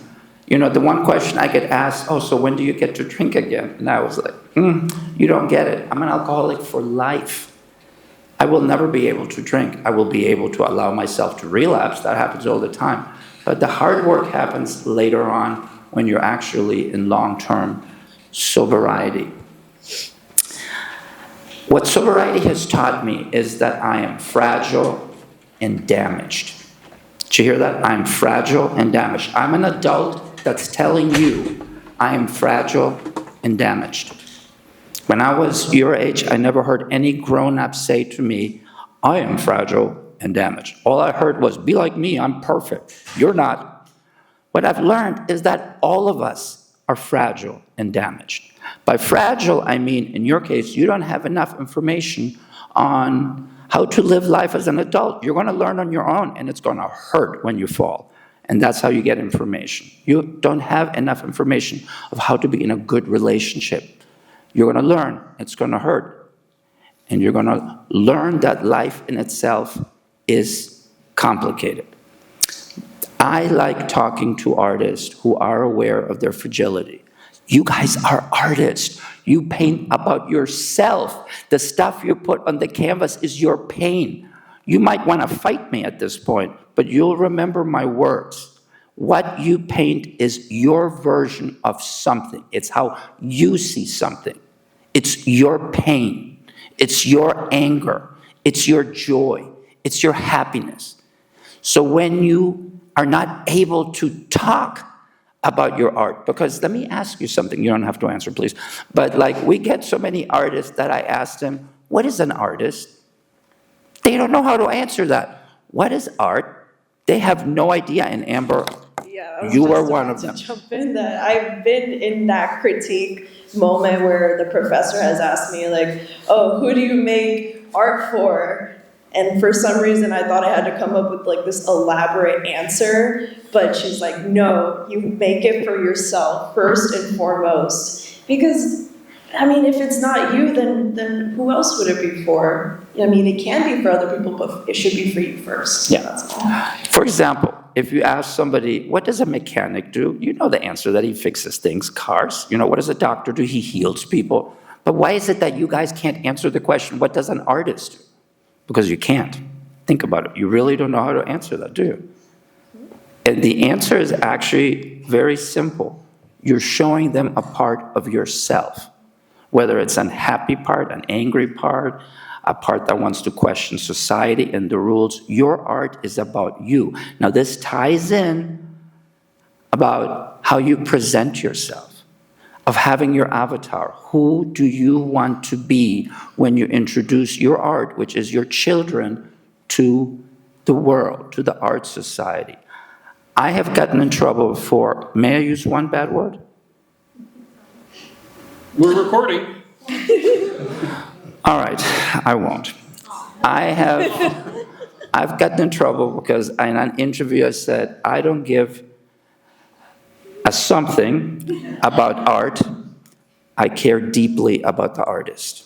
the one question I get asked, so when do you get to drink again? And I was like, you don't get it. I'm an alcoholic for life. I will never be able to drink. I will be able to allow myself to relapse. That happens all the time. But the hard work happens later on when you're actually in long-term sobriety. What sobriety has taught me is that I am fragile and damaged. Did you hear that? I'm fragile and damaged. I'm an adult that's telling you I am fragile and damaged. When I was your age, I never heard any grown-up say to me, I am fragile and damaged. All I heard was, be like me, I'm perfect. You're not. What I've learned is that all of us are fragile and damaged. By fragile, I mean, in your case, you don't have enough information on how to live life as an adult. You're going to learn on your own, and it's going to hurt when you fall. And that's how you get information. You don't have enough information of how to be in a good relationship. You're going to learn. It's going to hurt. And you're going to learn that life in itself is complicated. I like talking to artists who are aware of their fragility. You guys are artists. You paint about yourself. The stuff you put on the canvas is your pain. You might want to fight me at this point, but you'll remember my words. What you paint is your version of something. It's how you see something. It's your pain. It's your anger. It's your joy. It's your happiness. So when you are not able to talk about your art, because let me ask you something, you don't have to answer, please, but we get so many artists that I ask them, what is an artist? They don't know how to answer that. What is art? They have no idea, and Amber, you were one of them. Jump in that I've been in that critique moment where the professor has asked me who do you make art for? And for some reason, I thought I had to come up with this elaborate answer, but she's like, no, you make it for yourself first and foremost. Because, if it's not you, then who else would it be for? It can be for other people, but it should be for you first. Yeah. That's all. For example, if you ask somebody, what does a mechanic do? You know the answer, that he fixes things, cars. What does a doctor do? He heals people. But why is it that you guys can't answer the question, what does an artist do? Because you can't. Think about it. You really don't know how to answer that, do you? And the answer is actually very simple. You're showing them a part of yourself, whether it's an happy part, an angry part, a part that wants to question society and the rules. Your art is about you. Now, this ties in about how you present yourself, of having your avatar. Who do you want to be when you introduce your art, which is your children, to the world, to the art society? I have gotten in trouble for, may I use one bad word? We're recording. All right, I won't. I've gotten in trouble because in an interview I said, I don't give a something about art. I care deeply about the artist.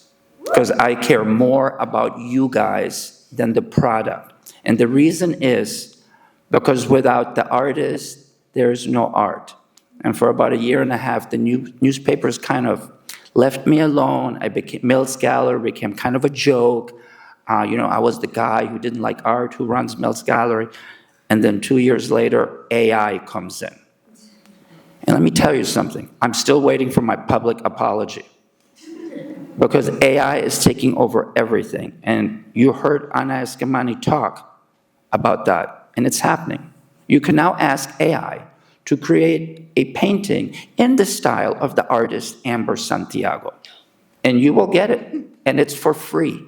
because I care more about you guys than the product. And the reason is because without the artist, there's no art. And for about 1.5 years, the newspapers kind of left me alone. Mills Gallery became kind of a joke. I was the guy who didn't like art, who runs Mills Gallery. And then 2 years later, AI comes in. And let me tell you something. I'm still waiting for my public apology, because AI is taking over everything. And you heard Anna Eskamani talk about that, and it's happening. You can now ask AI to create a painting in the style of the artist Ambar Santiago, and you will get it, and it's for free.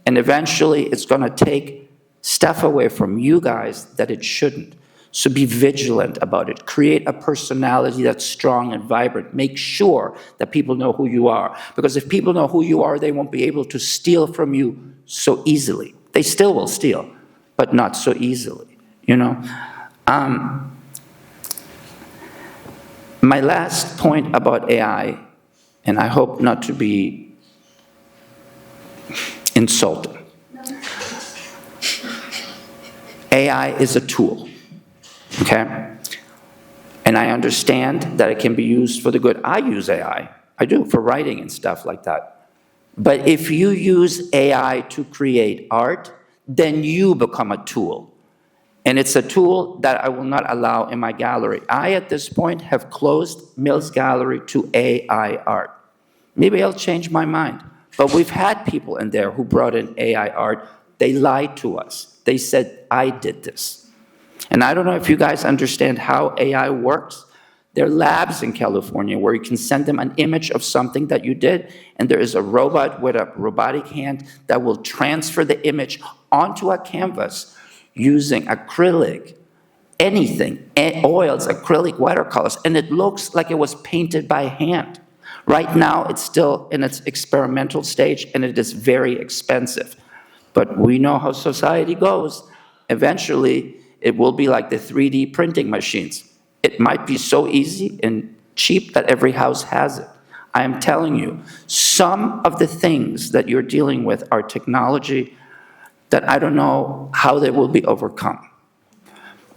And eventually, it's going to take stuff away from you guys that it shouldn't. So be vigilant about it. Create a personality that's strong and vibrant. Make sure that people know who you are. Because if people know who you are, they won't be able to steal from you so easily. They still will steal, but not so easily, My last point about AI, and I hope not to be insulting. AI is a tool. Okay? And I understand that it can be used for the good. I use AI. I do, for writing and stuff like that. But if you use AI to create art, then you become a tool. And it's a tool that I will not allow in my gallery. I, at this point, have closed Mills Gallery to AI art. Maybe I'll change my mind. But we've had people in there who brought in AI art. They lied to us. They said, I did this. And I don't know if you guys understand how AI works. There are labs in California where you can send them an image of something that you did, and there is a robot with a robotic hand that will transfer the image onto a canvas using acrylic, anything, oils, acrylic, watercolors, and it looks like it was painted by hand. Right now, it's still in its experimental stage, and it is very expensive. But we know how society goes. Eventually, it will be like the 3D printing machines. It might be so easy and cheap that every house has it. I am telling you, some of the things that you're dealing with are technology that I don't know how they will be overcome.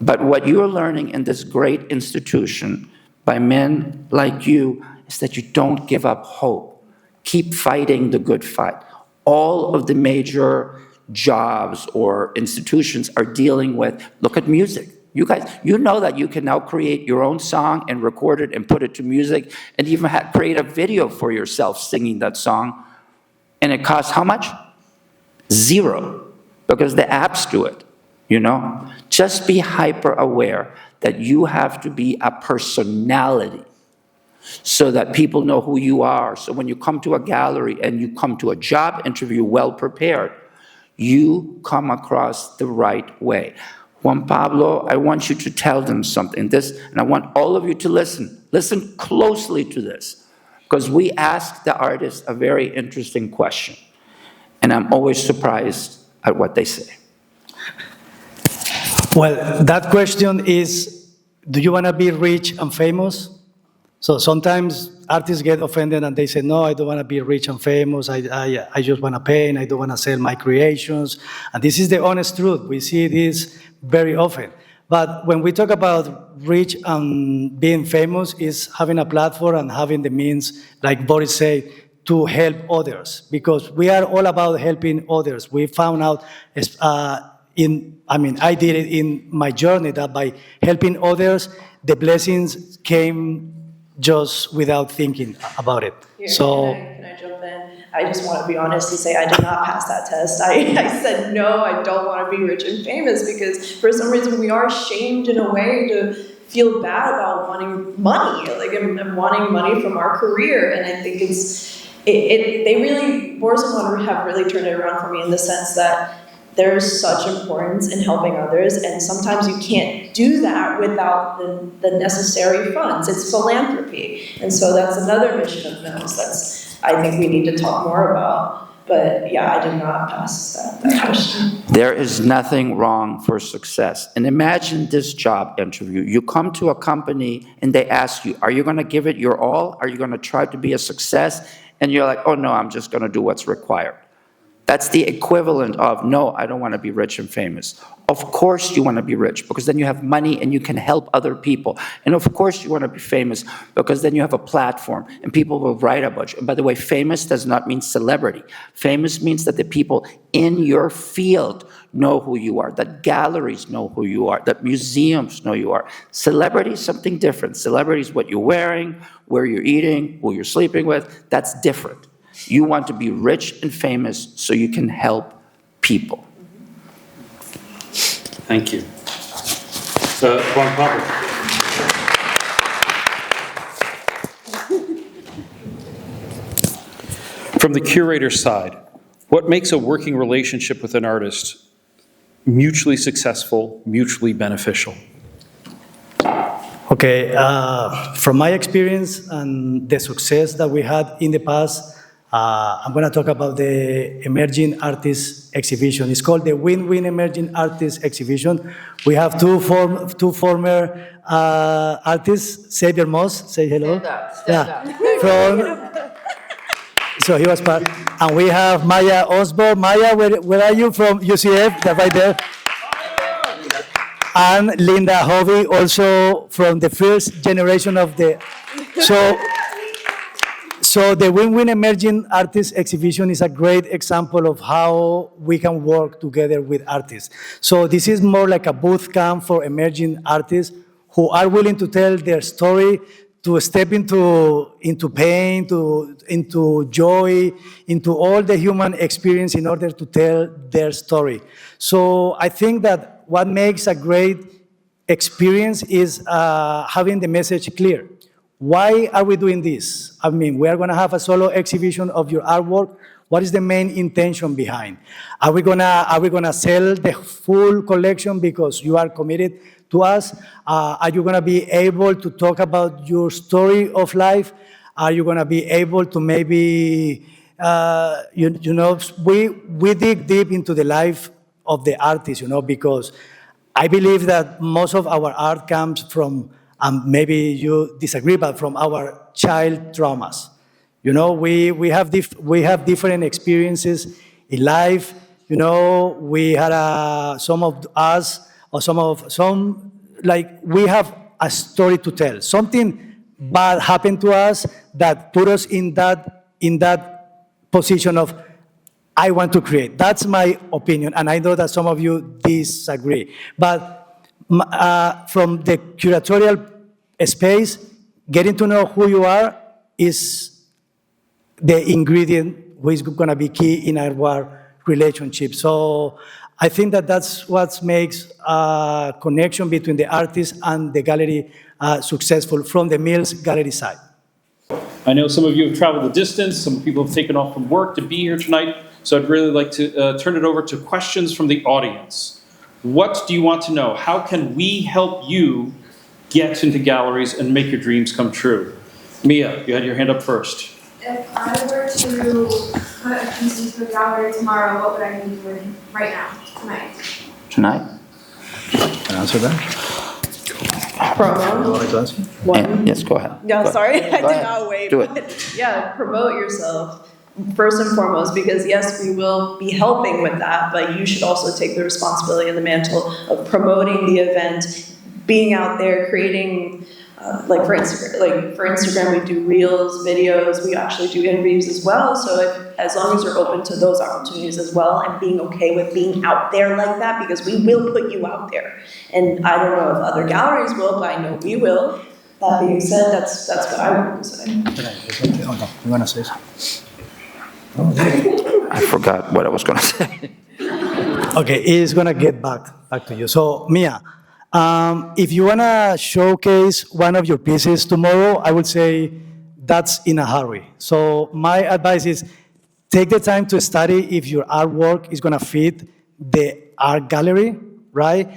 But what you're learning in this great institution by men like you is that you don't give up hope. Keep fighting the good fight. All of the major jobs or institutions are dealing with, look at music. You guys, you know that you can now create your own song and record it and put it to music and even create a video for yourself singing that song. And it costs how much? $0, because the apps do it, Just be hyper aware that you have to be a personality so that people know who you are. So when you come to a gallery and you come to a job interview well prepared, you come across the right way. Juan Pablo, I want you to tell them something. And I want all of you to listen. Listen closely to this, because we asked the artists a very interesting question, and I'm always surprised at what they say. Well, that question is, do you want to be rich and famous? So sometimes artists get offended and they say, no, I don't want to be rich and famous. I just want to paint. I don't want to sell my creations. And this is the honest truth. We see this very often. But when we talk about rich and being famous, is having a platform and having the means, like Boris said, to help others. Because we are all about helping others. We found out, I did it in my journey, that by helping others, the blessings came just without thinking about it. Here, so can I jump in? I just want to be honest and say I did not pass that test. I said, no, I don't want to be rich and famous, because for some reason we are shamed in a way to feel bad about wanting money, and wanting money from our career. And I think Boris and Juan have really turned it around for me in the sense that there's such importance in helping others, and sometimes you can't do that without the necessary funds. It's philanthropy. And so that's another mission of Mills I think we need to talk more about. But yeah, I did not pass that question. There is nothing wrong for success. And imagine this job interview. You come to a company and they ask you, are you going to give it your all? Are you going to try to be a success? and you're like, oh no, I'm just going to do what's required. That's the equivalent of, no, I don't want to be rich and famous. Of course you want to be rich, because then you have money and you can help other people. And of course you want to be famous, because then you have a platform and people will write about you. And by the way, famous does not mean celebrity. Famous means that the people in your field know who you are, that galleries know who you are, that museums know you are. Celebrity is something different. Celebrity is what you're wearing, where you're eating, who you're sleeping with. That's different. You want to be rich and famous so you can help people. Thank you. Juan Pablo. From the curator's side, what makes a working relationship with an artist mutually successful, mutually beneficial? Okay, from my experience and the success that we had in the past, I'm going to talk about the Emerging Artists Exhibition. It's called the Win-Win Emerging Artists Exhibition. We have two former artists, Xavier Moss, say hello. Stand up. So he was part. And we have Maya Osborne. Maya, where are you from? UCF, they're right there. And Linda Hovey, also from the first generation of the... So the Win-Win Emerging Artists Exhibition is a great example of how we can work together with artists. So this is more like a boot camp for emerging artists who are willing to tell their story, to step into pain, into joy, into all the human experience in order to tell their story. So I think that what makes a great experience is having the message clear. Why are we doing this? I mean, we are going to have a solo exhibition of your artwork. What is the main intention behind? Are we gonna sell the full collection because you are committed to us? Are you gonna be able to talk about your story of life? Are you gonna be able to maybe, we dig deep into the life of the artist, because I believe that most of our art comes from, maybe you disagree, but from our child traumas. We have different experiences in life. We had some of us, or we have a story to tell. Something bad happened to us that put us in that position of, I want to create. That's my opinion, and I know that some of you disagree. But from the curatorial space, getting to know who you are is the ingredient which is going to be key in our relationship. So I think that that's what makes a connection between the artist and the gallery successful from the Mills Gallery side. I know some of you have traveled the distance, some people have taken off from work to be here tonight, so I'd really like to turn it over to questions from the audience. What do you want to know? How can we help you get into galleries and make your dreams come true? Mia, you had your hand up first. If I were to put a piece into a gallery tomorrow, what would I be doing right now, tonight? Can I answer that? Promo. Yes, go ahead. No, Go sorry, ahead. I Go did ahead. not wait. Do it. But yeah, promote yourself first and foremost, because yes, we will be helping with that, but you should also take the responsibility and the mantle of promoting the event, being out there, creating, for Instagram, we do reels, videos, we actually do interviews as well. So as long as you're open to those opportunities as well, and being okay with being out there like that, because we will put you out there. And I don't know if other galleries will, but I know we will. That being said, that's what I want to say. You want to say something? I forgot what I was going to say. Okay, it's going to get back to you. So, Mia, if you want to showcase one of your pieces tomorrow, I would say that's in a hurry. So my advice is take the time to study if your artwork is going to fit the art gallery, right?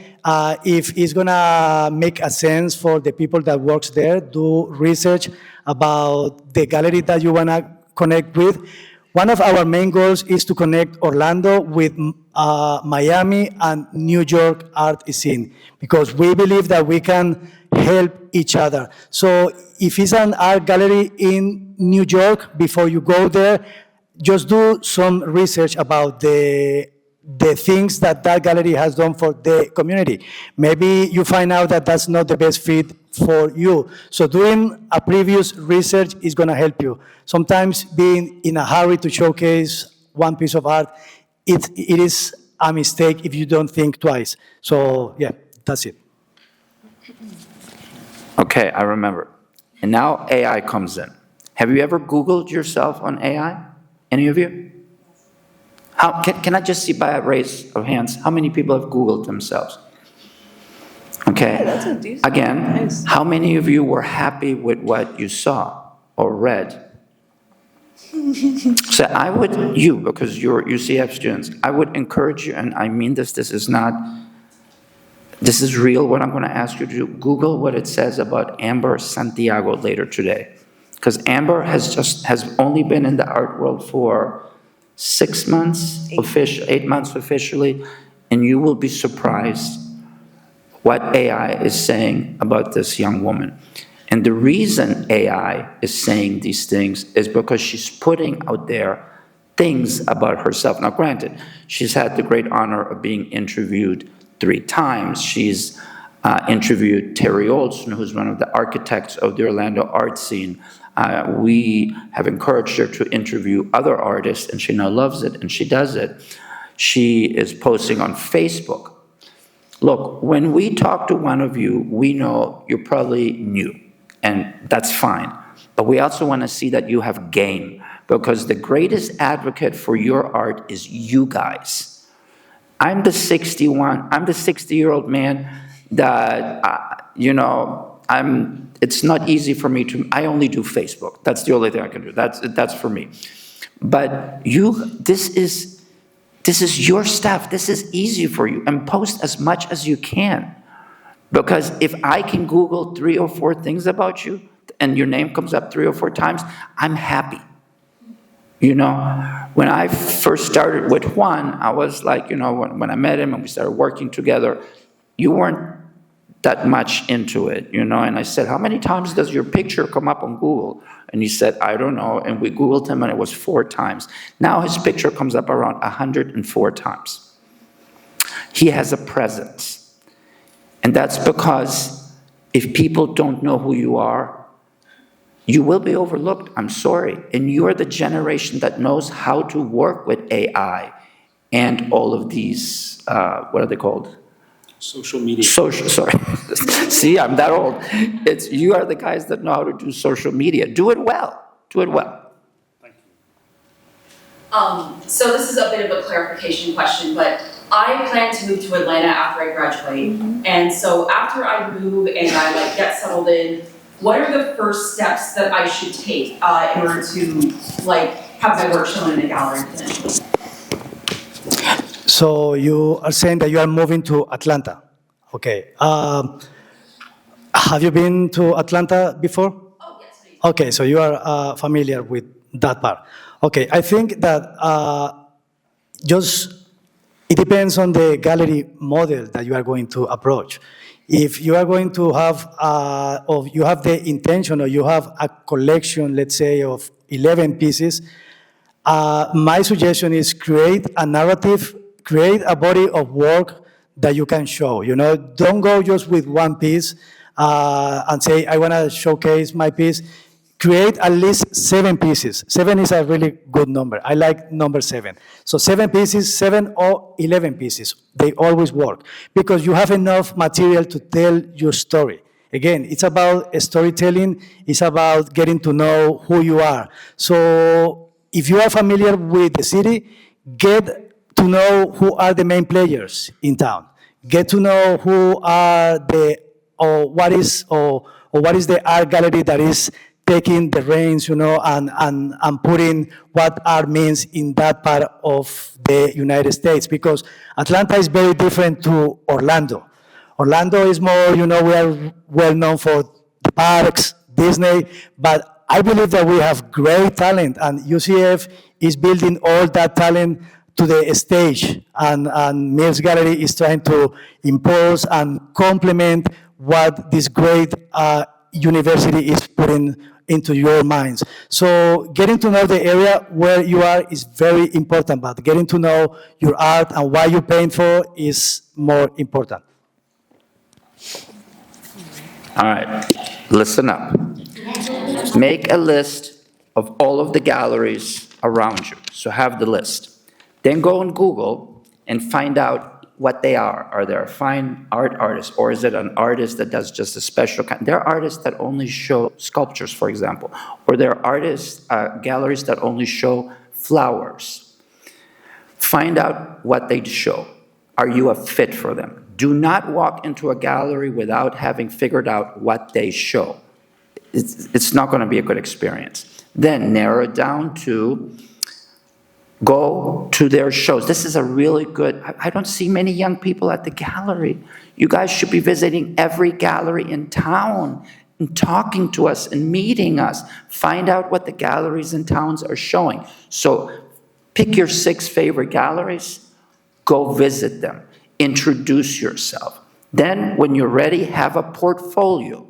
If it's going to make a sense for the people that works there, do research about the gallery that you want to connect with. One of our main goals is to connect Orlando with Miami and New York art scene, because we believe that we can help each other. So if it's an art gallery in New York, before you go there, just do some research about the things that that gallery has done for the community. Maybe you find out that that's not the best fit for you. So doing a previous research is going to help you. Sometimes being in a hurry to showcase one piece of art, it is a mistake if you don't think twice. So yeah, that's it. Okay, I remember. And now AI comes in. Have you ever Googled yourself on AI? Any of you? Can I just see by a raise of hands, how many people have Googled themselves? Okay. Yeah, that's a decent- Again, nice. how many of you were happy with what you saw or read? So I would, because you're UCF students, I would encourage you, and I mean this is real, what I'm going to ask you to do. Google what it says about Ambar Santiago later today. Because Ambar has only been in the art world for 6 months, 8 months officially, and you will be surprised what AI is saying about this young woman. And the reason AI is saying these things is because she's putting out there things about herself. Now, granted, she's had the great honor of being interviewed 3 times. She's interviewed Terry Olson, who's one of the architects of the Orlando art scene. We have encouraged her to interview other artists, and she now loves it, and she does it. She is posting on Facebook. Look, when we talk to one of you, we know you're probably new, and that's fine. But we also want to see that you have game, because the greatest advocate for your art is you guys. I'm the 60-year-old man that, it's not easy for me to, I only do Facebook. That's the only thing I can do. That's for me. But this is your stuff. This is easy for you. And post as much as you can. Because if I can Google 3 or 4 things about you, and your name comes up 3 or 4 times, I'm happy. When I first started with Juan, I was like, when I met him and we started working together, you weren't that much into it, and I said, how many times does your picture come up on Google? And he said, I don't know, and we Googled him and it was 4 times. Now his picture comes up around 104 times. He has a presence. And that's because if people don't know who you are, you will be overlooked, I'm sorry. And you're the generation that knows how to work with AI and all of these, what are they called? Social media. Sorry. See, I'm that old. You are the guys that know how to do social media. Do it well. Do it well. Thank you. So this is a bit of a clarification question, but I plan to move to Atlanta after I graduate. And so after I move and I get settled in, what are the first steps that I should take in order to have my work shown in a gallery potentially? So you are saying that you are moving to Atlanta. Okay. Have you been to Atlanta before? Oh, yes, please. Okay, so you are familiar with that part. Okay, I think that it depends on the gallery model that you are going to approach. If you are going to have, or you have the intention, or you have a collection, let's say, of 11 pieces, my suggestion is create a narrative, create a body of work that you can show. Don't go just with one piece and say, I want to showcase my piece. Create at least 7 pieces. 7 is a really good number. I like number 7. So 7 pieces, 7 or 11 pieces, they always work because you have enough material to tell your story. Again, it's about storytelling. It's about getting to know who you are. So if you are familiar with the city, get to know who are the main players in town. Get to know who are what is the art gallery that is taking the reins, and putting what art means in that part of the United States. Because Atlanta is very different to Orlando. Orlando is more, we are well known for the parks, Disney, but I believe that we have great talent, and UCF is building all that talent to the stage, and Mills Gallery is trying to impose and complement what this great university is putting into your minds. So getting to know the area where you are is very important, but getting to know your art and what you paint for is more important. All right, listen up. Make a list of all of the galleries around you. So have the list. Then go on Google and find out what they are. Are there fine art artists, or is it an artist that does just a special kind? There are artists that only show sculptures, for example, or there are artists, galleries that only show flowers. Find out what they show. Are you a fit for them? Do not walk into a gallery without having figured out what they show. It's not going to be a good experience. Then narrow it down to go to their shows. This is a really good, I don't see many young people at the gallery. You guys should be visiting every gallery in town and talking to us and meeting us. Find out what the galleries in towns are showing. So pick your 6 favorite galleries, go visit them, introduce yourself. Then when you're ready, have a portfolio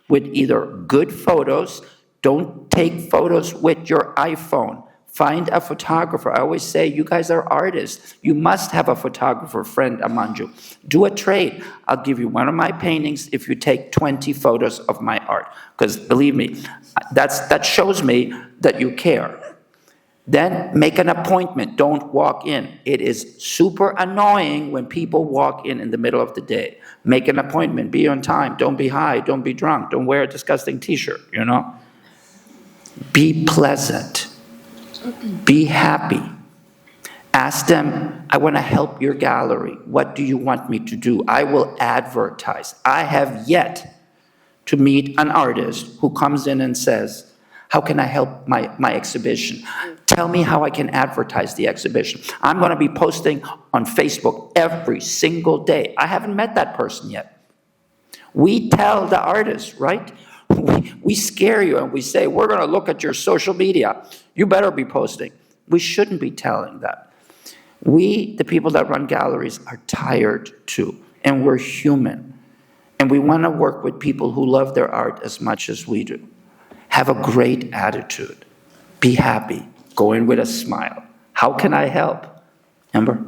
with either good photos. Don't take photos with your iPhone. Find a photographer. I always say, you guys are artists. You must have a photographer friend among you. Do a trade. I'll give you one of my paintings if you take 20 photos of my art. Because believe me, that shows me that you care. Then make an appointment. Don't walk in. It is super annoying when people walk in the middle of the day. Make an appointment. Be on time. Don't be high. Don't be drunk. Don't wear a disgusting t-shirt, you know? Be pleasant. Be happy. Ask them, I want to help your gallery. What do you want me to do? I will advertise. I have yet to meet an artist who comes in and says, how can I help my exhibition? Tell me how I can advertise the exhibition. I'm going to be posting on Facebook every single day. I haven't met that person yet. We tell the artists, right? We scare you and we say, we're going to look at your social media. You better be posting. We shouldn't be telling that. We, the people that run galleries, are tired too, and we're human. And we want to work with people who love their art as much as we do. Have a great attitude. Be happy. Go in with a smile. How can I help? Amber?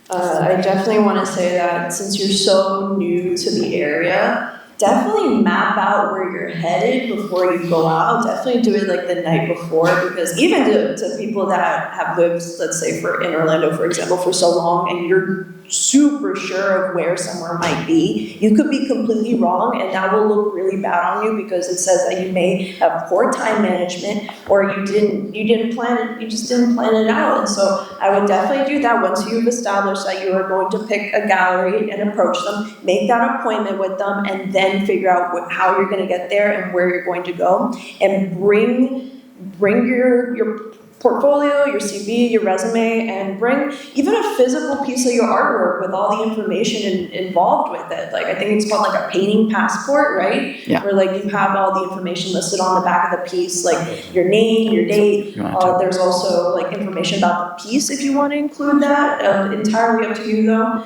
I definitely want to say that since you're so new to the area, definitely map out where you're headed before you go out. Definitely do it like the night before, because even to people that have lived, let's say in Orlando, for example, for so long, and you're super sure of where somewhere might be, you could be completely wrong, and that will look really bad on you because it says that you may have poor time management, or you didn't plan it, you just didn't plan it out. And so I would definitely do that once you've established that you are going to pick a gallery and approach them, make that appointment with them, and then figure out how you're going to get there and where you're going to go, and bring your portfolio, your CV, your resume, and bring even a physical piece of your artwork with all the information involved with it. Like, I think it's called like a painting passport, right? Yeah. Where like you have all the information listed on the back of the piece, like your name, your date. There's also like information about the piece if you want to include that. Entirely up to you though.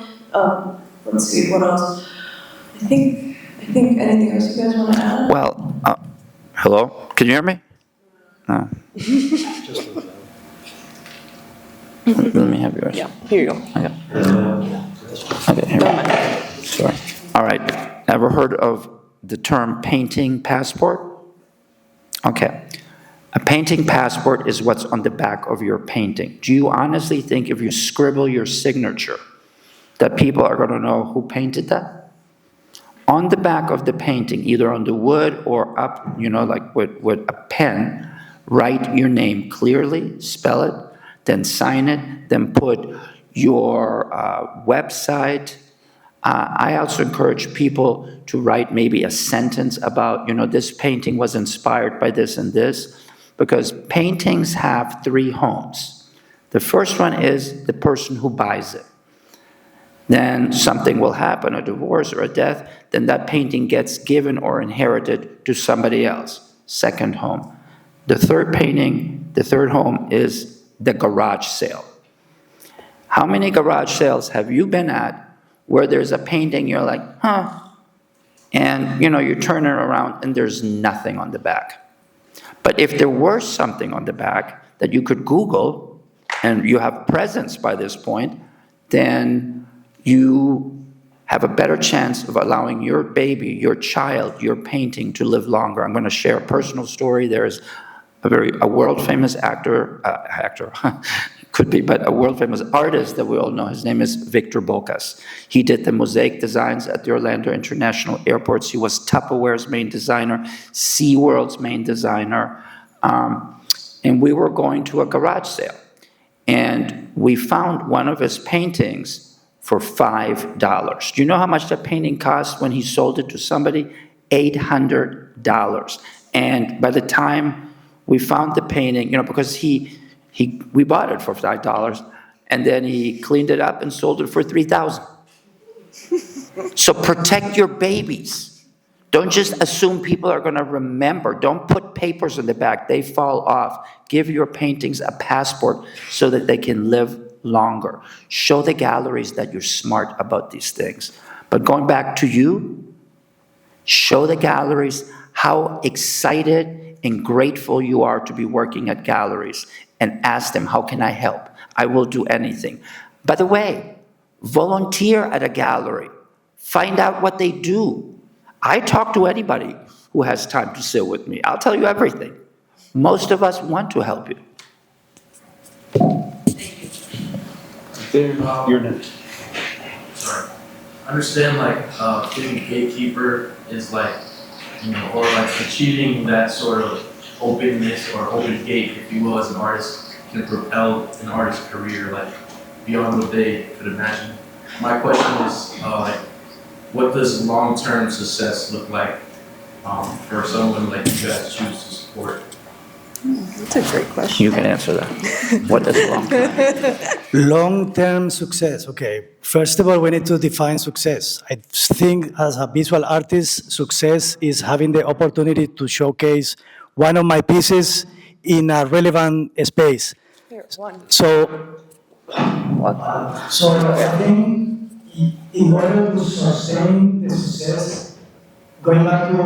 Let's see, what else? I think anything else you guys want to add? Well, hello? Can you hear me? No. Let me have yours. Yeah, here you go. Okay, here we go. Sorry. All right. Ever heard of the term painting passport? Okay. A painting passport is what's on the back of your painting. Do you honestly think if you scribble your signature that people are going to know who painted that? On the back of the painting, either on the wood or up, like with a pen, write your name clearly, spell it, then sign it, then put your website. I also encourage people to write maybe a sentence about, this painting was inspired by this and this, because paintings have 3 homes. The first one is the person who buys it. Then something will happen, a divorce or a death, then that painting gets given or inherited to somebody else. Second home. The third home is the garage sale. How many garage sales have you been at where there's a painting, you're like, huh? And, you turn it around and there's nothing on the back. But if there were something on the back that you could Google, and you have presence by this point, then you have a better chance of allowing your baby, your child, your painting to live longer. I'm going to share a personal story. There's a world-famous actor, could be, but a world-famous artist that we all know. His name is Victor Bocas. He did the mosaic designs at the Orlando International Airports. He was Tupperware's main designer, SeaWorld's main designer. And we were going to a garage sale. And we found one of his paintings for $5. Do you know how much that painting cost when he sold it to somebody? $800. And by the time we found the painting, because we bought it for $5, and then he cleaned it up and sold it for $3,000. So protect your babies. Don't just assume people are going to remember. Don't put papers in the back. They fall off. Give your paintings a passport so that they can live longer. Show the galleries that you're smart about these things. But going back to you, show the galleries how excited and grateful you are to be working at galleries, and ask them, how can I help? I will do anything. By the way, volunteer at a gallery. Find out what they do. I talk to anybody who has time to sit with me. I'll tell you everything. Most of us want to help you. You're next. Sorry. I understand being a gatekeeper is or achieving that sort of openness or open gate, if you will, as an artist can propel an artist's career beyond what they could imagine. My question is what does long-term success look like for someone like you guys choose to support? That's a great question. You can answer that. What is long-term? Long-term success, okay. First of all, we need to define success. I think as a visual artist, success is having the opportunity to showcase one of my pieces in a relevant space. Here, one. So I think in order to sustain the success, going back to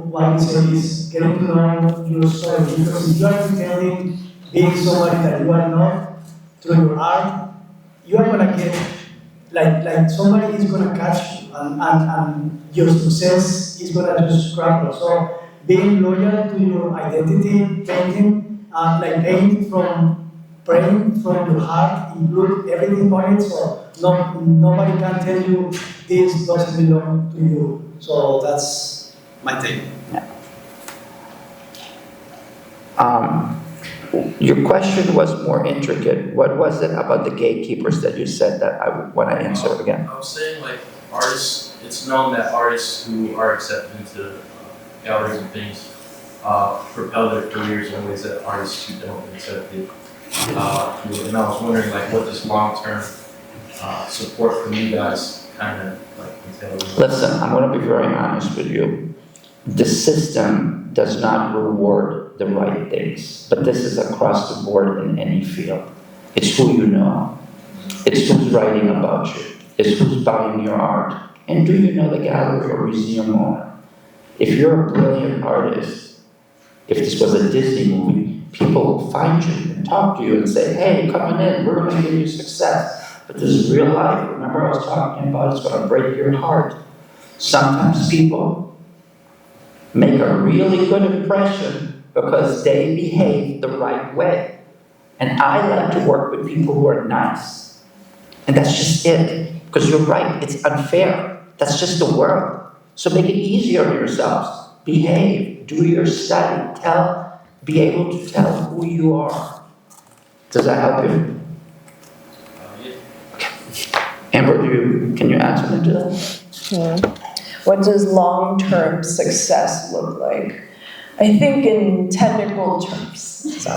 what we said is getting to know your story. Because if you are pretending being somebody that you are not through your art, you are gonna get like somebody is gonna catch you, and your success is gonna just crumble. So being loyal to your identity, painting, painting from your heart, include everything on it. So nobody can tell you this doesn't belong to you. So that's my take. Your question was more intricate. What was it about the gatekeepers that you said that I want to answer again? I was saying artists, it's known that artists who are accepted into galleries and things propel their careers in ways that artists who don't accept it. And I was wondering what does long-term support from you guys kind of entail? Listen, I'm going to be very honest with you. The system does not reward the right things, but this is across the board in any field. It's who you know. It's who's writing about you. It's who's buying your art. And do you know the gallery or museum owner? If you're a brilliant artist, if this was a Disney movie, people will find you and talk to you and say, hey, come on in, we're going to give you success. But this is real life. Remember I was talking about it's going to break your heart. Sometimes people make a really good impression because they behave the right way. And I like to work with people who are nice. And that's just it. Because you're right, it's unfair. That's just the world. So make it easier on yourselves. Behave, do your study, be able to tell who you are. Does that help you? Amber, can you add something to that? What does long-term success look like? I think in technical terms, so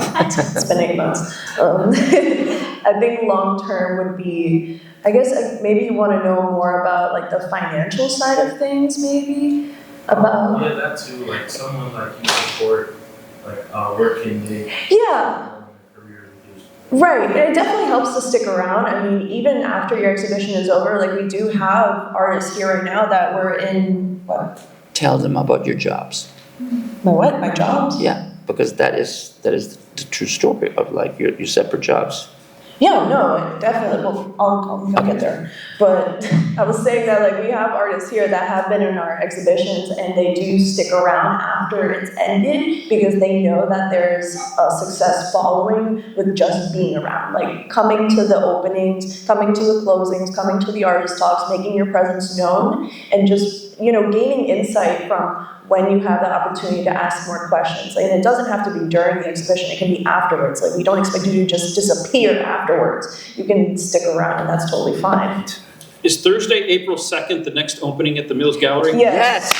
spending months. I think long-term would be, I guess maybe you want to know more about the financial side of things, maybe? About yeah, that too. Someone you support, where can they? Yeah. Career Right, it definitely helps to stick around. I mean, even after your exhibition is over, like we do have artists here right now that were in, what? Tell them about your jobs. My what? My jobs? Yeah, because that is the true story of like your separate jobs. Yeah, no, definitely. Well, I'll get there. But I was saying that like we have artists here that have been in our exhibitions and they do stick around after it's ended because they know that there's a success following with just being around. Like coming to the openings, coming to the closings, coming to the artist talks, making your presence known, and just, you know, gaining insight from when you have the opportunity to ask more questions. Like, and it doesn't have to be during the exhibition, it can be afterwards. Like, we don't expect you to just disappear afterwards. You can stick around and that's totally fine. Is Thursday, April 2nd, the next opening at the Mills Gallery? Yes.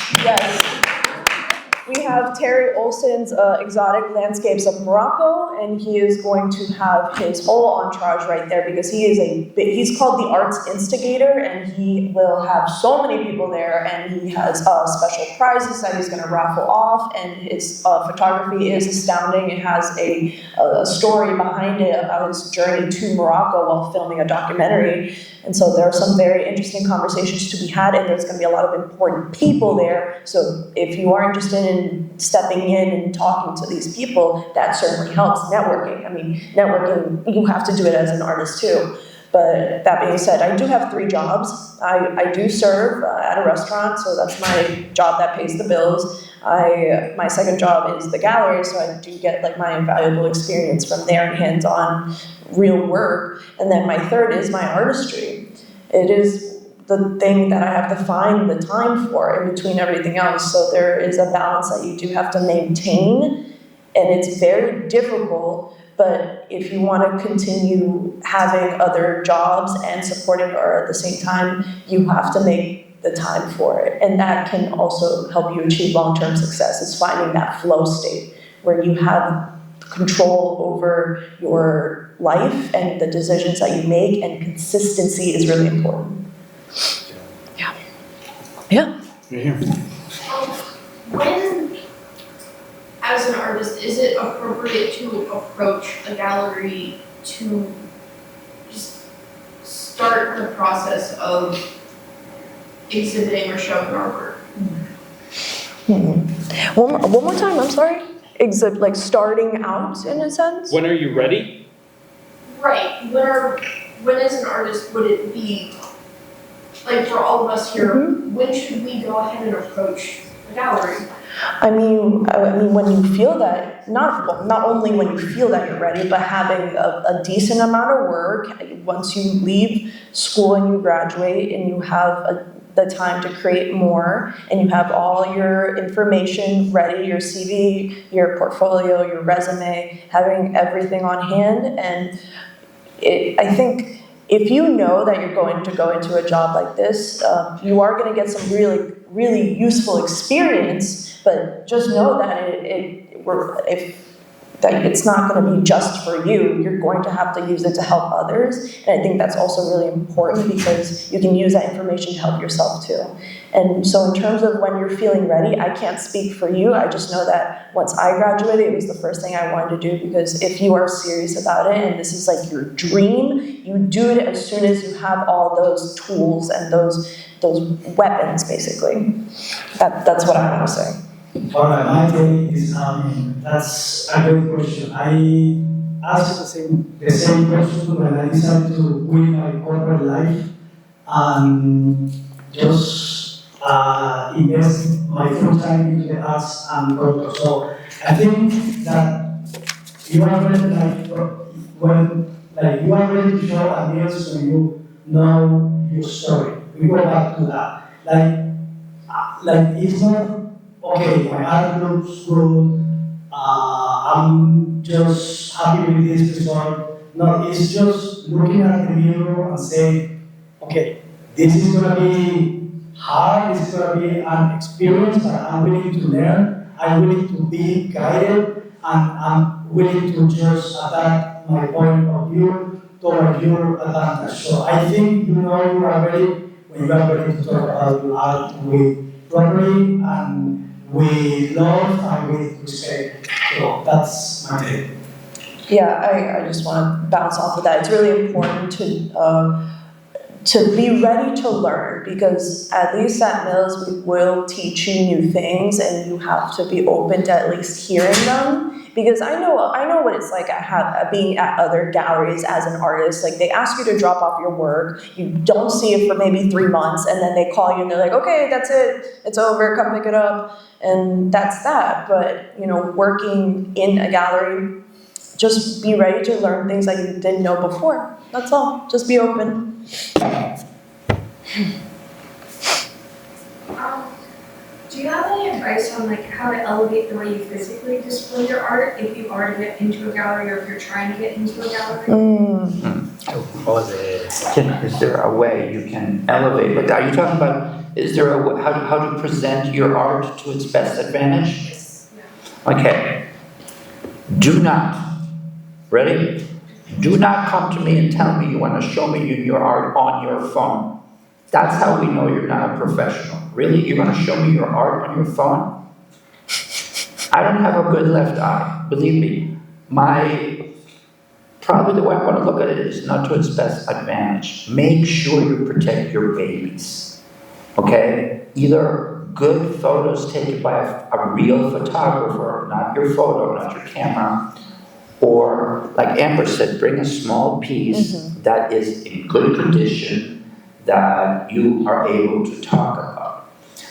We have Terry Olson's Exotic Landscapes of Morocco, and he is going to have his whole entourage right there because he's called the arts instigator, and he will have so many people there, and he has special prizes that he's going to raffle off, and his photography is astounding. It has a story behind it about his journey to Morocco while filming a documentary. And so there are some very interesting conversations to be had, and there's going to be a lot of important people there. So if you are interested in stepping in and talking to these people, that certainly helps. Networking, I mean, networking, you have to do it as an artist too. But that being said, I do have 3 jobs. I do serve at a restaurant, so that's my job that pays the bills. My second job is the gallery, so I do get like my invaluable experience from there and hands-on real work. And then my third is my artistry. It is the thing that I have to find the time for in between everything else. So there is a balance that you do have to maintain, and it's very difficult. But if you want to continue having other jobs and supporting art at the same time, you have to make the time for it. And that can also help you achieve long-term success, is finding that flow state where you have control over your life and the decisions that you make, and consistency is really important. Yeah. You're here. When, as an artist, is it appropriate to approach a gallery to just start the process of exhibiting or showing our work? One more time, I'm sorry. Like starting out in a sense? When are you ready? Right. When as an artist would it be, like for all of us here, when should we go ahead and approach the gallery? I mean, when you feel that, not only when you feel that you're ready, but having a decent amount of work, once you leave school and you graduate and you have the time to create more, and you have all your information ready, your CV, your portfolio, your resume, having everything on hand. And I think if you know that you're going to go into a job like this, you are going to get some really, really useful experience, but just know that it's not going to be just for you. You're going to have to use it to help others. And I think that's also really important because you can use that information to help yourself too. And so in terms of when you're feeling ready, I can't speak for you. I just know that once I graduated, it was the first thing I wanted to do, because if you are serious about it and this is like your dream, you do it as soon as you have all those tools and those weapons, basically. That's what I want to say. All right, my take is, that's a great question. I asked the same question when I decided to quit my corporate life and just invest my full time into the arts and culture. So I think that you are ready, you are ready to show ideas when you know your story. We go back to that. Like it's not, okay, my art looks good, I'm just happy with this result. No, it's just looking at the mirror and saying, okay, this is going to be hard, this is going to be an experience, but I'm willing to learn, I'm willing to be guided, and I'm willing to just adapt my point of view toward your advantage. So I think you know you are ready when you are ready to talk about your art with property and with love and with respect. So that's my take. Yeah, I just want to bounce off of that. It's really important to be ready to learn, because at least at Mills we will teach you new things, and you have to be open to at least hearing them. Because I know what it's like being at other galleries as an artist. Like, they ask you to drop off your work, you don't see it for maybe 3 months, and then they call you and they're like, okay, that's it, it's over, come pick it up, and that's that. But working in a gallery, just be ready to learn things that you didn't know before. That's all. Just be open. Do you have any advice on how to elevate the way you physically display your art if you are to get into a gallery, or if you're trying to get into a gallery? Is there a way you can elevate? But are you talking about, is there a way, how to present your art to its best advantage? Yes. Yeah. Okay. Do not, ready? Do not come to me and tell me you want to show me your art on your phone. That's how we know you're not a professional. Really? You're going to show me your art on your phone? I don't have a good left eye, believe me. Probably the way I'm going to look at it is not to its best advantage. Make sure you protect your babies, okay? Either good photos taken by a real photographer, not your photo, not your camera, or, like Amber said, bring a small piece that is in good condition that you are able to talk about.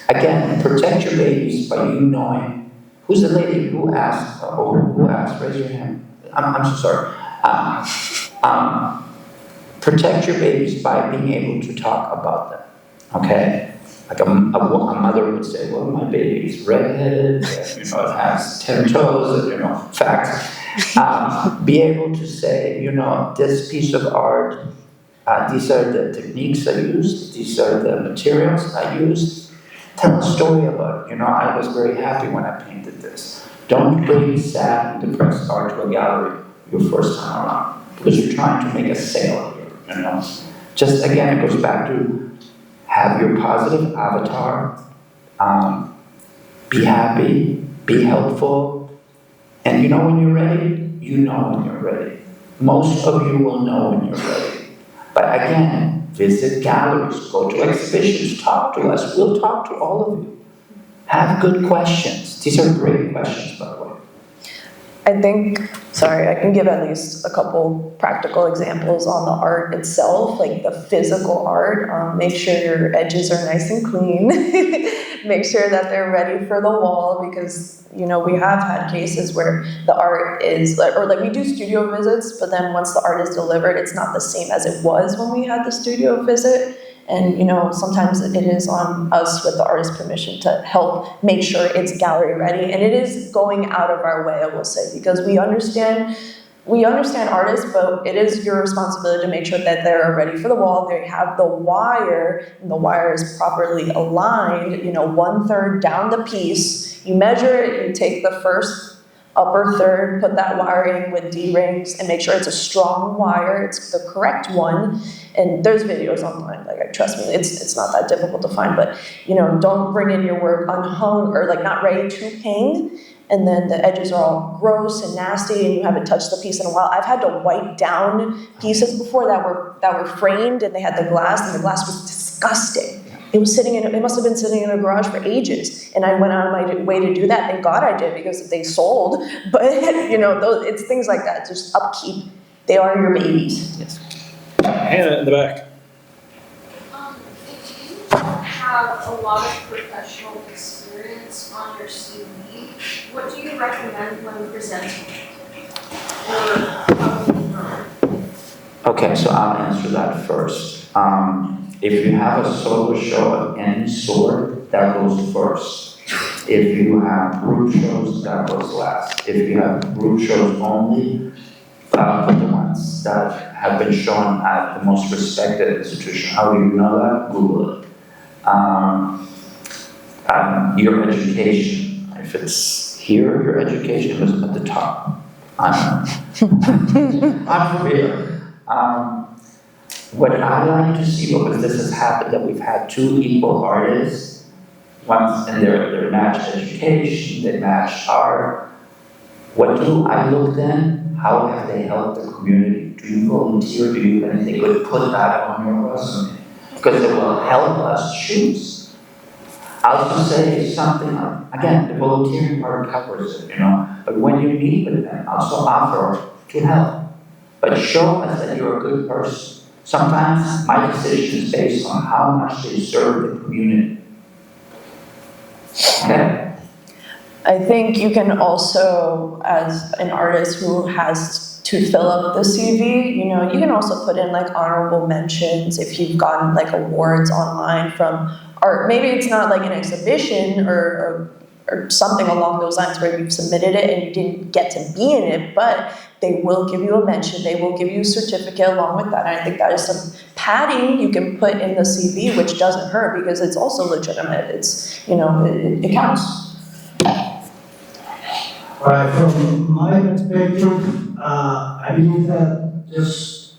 Again, protect your babies by you knowing. Who's the lady who asked? Who asked? Raise your hand. I'm so sorry. Protect your babies by being able to talk about them. Okay? Like a mother would say, well, my baby's redheaded, it has 10 toes, facts. Be able to say, this piece of art, these are the techniques I used, these are the materials I used. Tell a story about it. I was very happy when I painted this. Don't bring sad and depressed art to a gallery your first time around, because you're trying to make a sale here, Just, again, it goes back to have your positive avatar, be happy, be helpful, and when you're ready, when you're ready. Most of you will know when you're ready. But again, visit galleries, go to exhibitions, talk to us. We'll talk to all of you. Have good questions. These are great questions, by the way. I can give at least a couple practical examples on the art itself, like the physical art. Make sure your edges are nice and clean. Make sure that they're ready for the wall, because, we have had cases where the art is, we do studio visits, but then once the art is delivered, it's not the same as it was when we had the studio visit. And, sometimes it is on us with the artist's permission to help make sure it's gallery ready. And it is going out of our way, I will say, because we understand artists, but it is your responsibility to make sure that they're ready for the wall. They have the wire, and the wire is properly aligned, 1/3 down the piece. You measure it, you take the first upper third, put that wire in with D-rings, and make sure it's a strong wire, it's the correct one. And there's videos online, trust me, it's not that difficult to find, but, don't bring in your work unhung or not ready to hang, and then the edges are all gross and nasty, and you haven't touched the piece in a while. I've had to wipe down pieces before that were framed, and they had the glass, and the glass was disgusting. It must have been sitting in a garage for ages, and I went out of my way to do that. Thank God I did, because they sold. But it's things like that. Just upkeep. They are your babies. Yes. Hannah in the back. If you have a lot of professional experience on your CV, what do you recommend when presenting? Or probably not? Okay, so I'll answer that first. If you have a solo show of any sort, that goes first. If you have group shows, that goes last. If you have group shows only, put the ones that have been shown at the most respected institution. How do you know that? Google it. Your education. If it's here, your education is at the top. I'm from here. What I like to see, because this has happened, that we've had two equal artists, once in their matched education, they matched art. What do I look then? How have they helped the community? Do you volunteer? Do you do anything good? Put that on your resume, because it will help us choose. I'll just say something, again, the volunteering part covers it, but when you meet with them, also offer to help. But show us that you're a good person. Sometimes my decision is based on how much they serve the community. Okay? I think you can also, as an artist who has to fill up the CV, you can also put in like honorable mentions if you've gotten like awards online from art. Maybe it's not like an exhibition or something along those lines where you've submitted it and you didn't get to be in it, but they will give you a mention, they will give you a certificate along with that. And I think that is some padding you can put in the CV, which doesn't hurt because it's also legitimate. It's, it counts. Right, from my perspective, I believe that just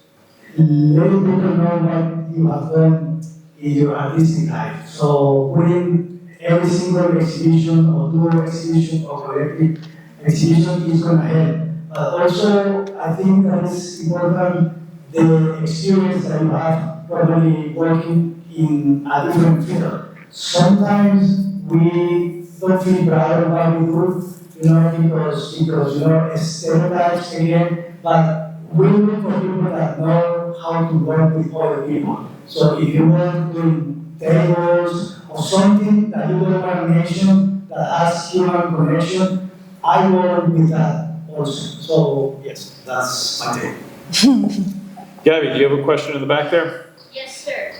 letting people know what you have done in your artistic life. So putting every single exhibition or dual exhibition or collective exhibition is going to help. But also, I think that it's important the experience that you have probably working in a different field. Sometimes we don't feel proud of what we do, because stereotypes again, but we look for people that know how to work with other people. So if you work doing tables or something that you don't want to mention that has human connection, I work with that also. So yes, that's my take. Gabby, do you have a question in the back there? Yes, sir.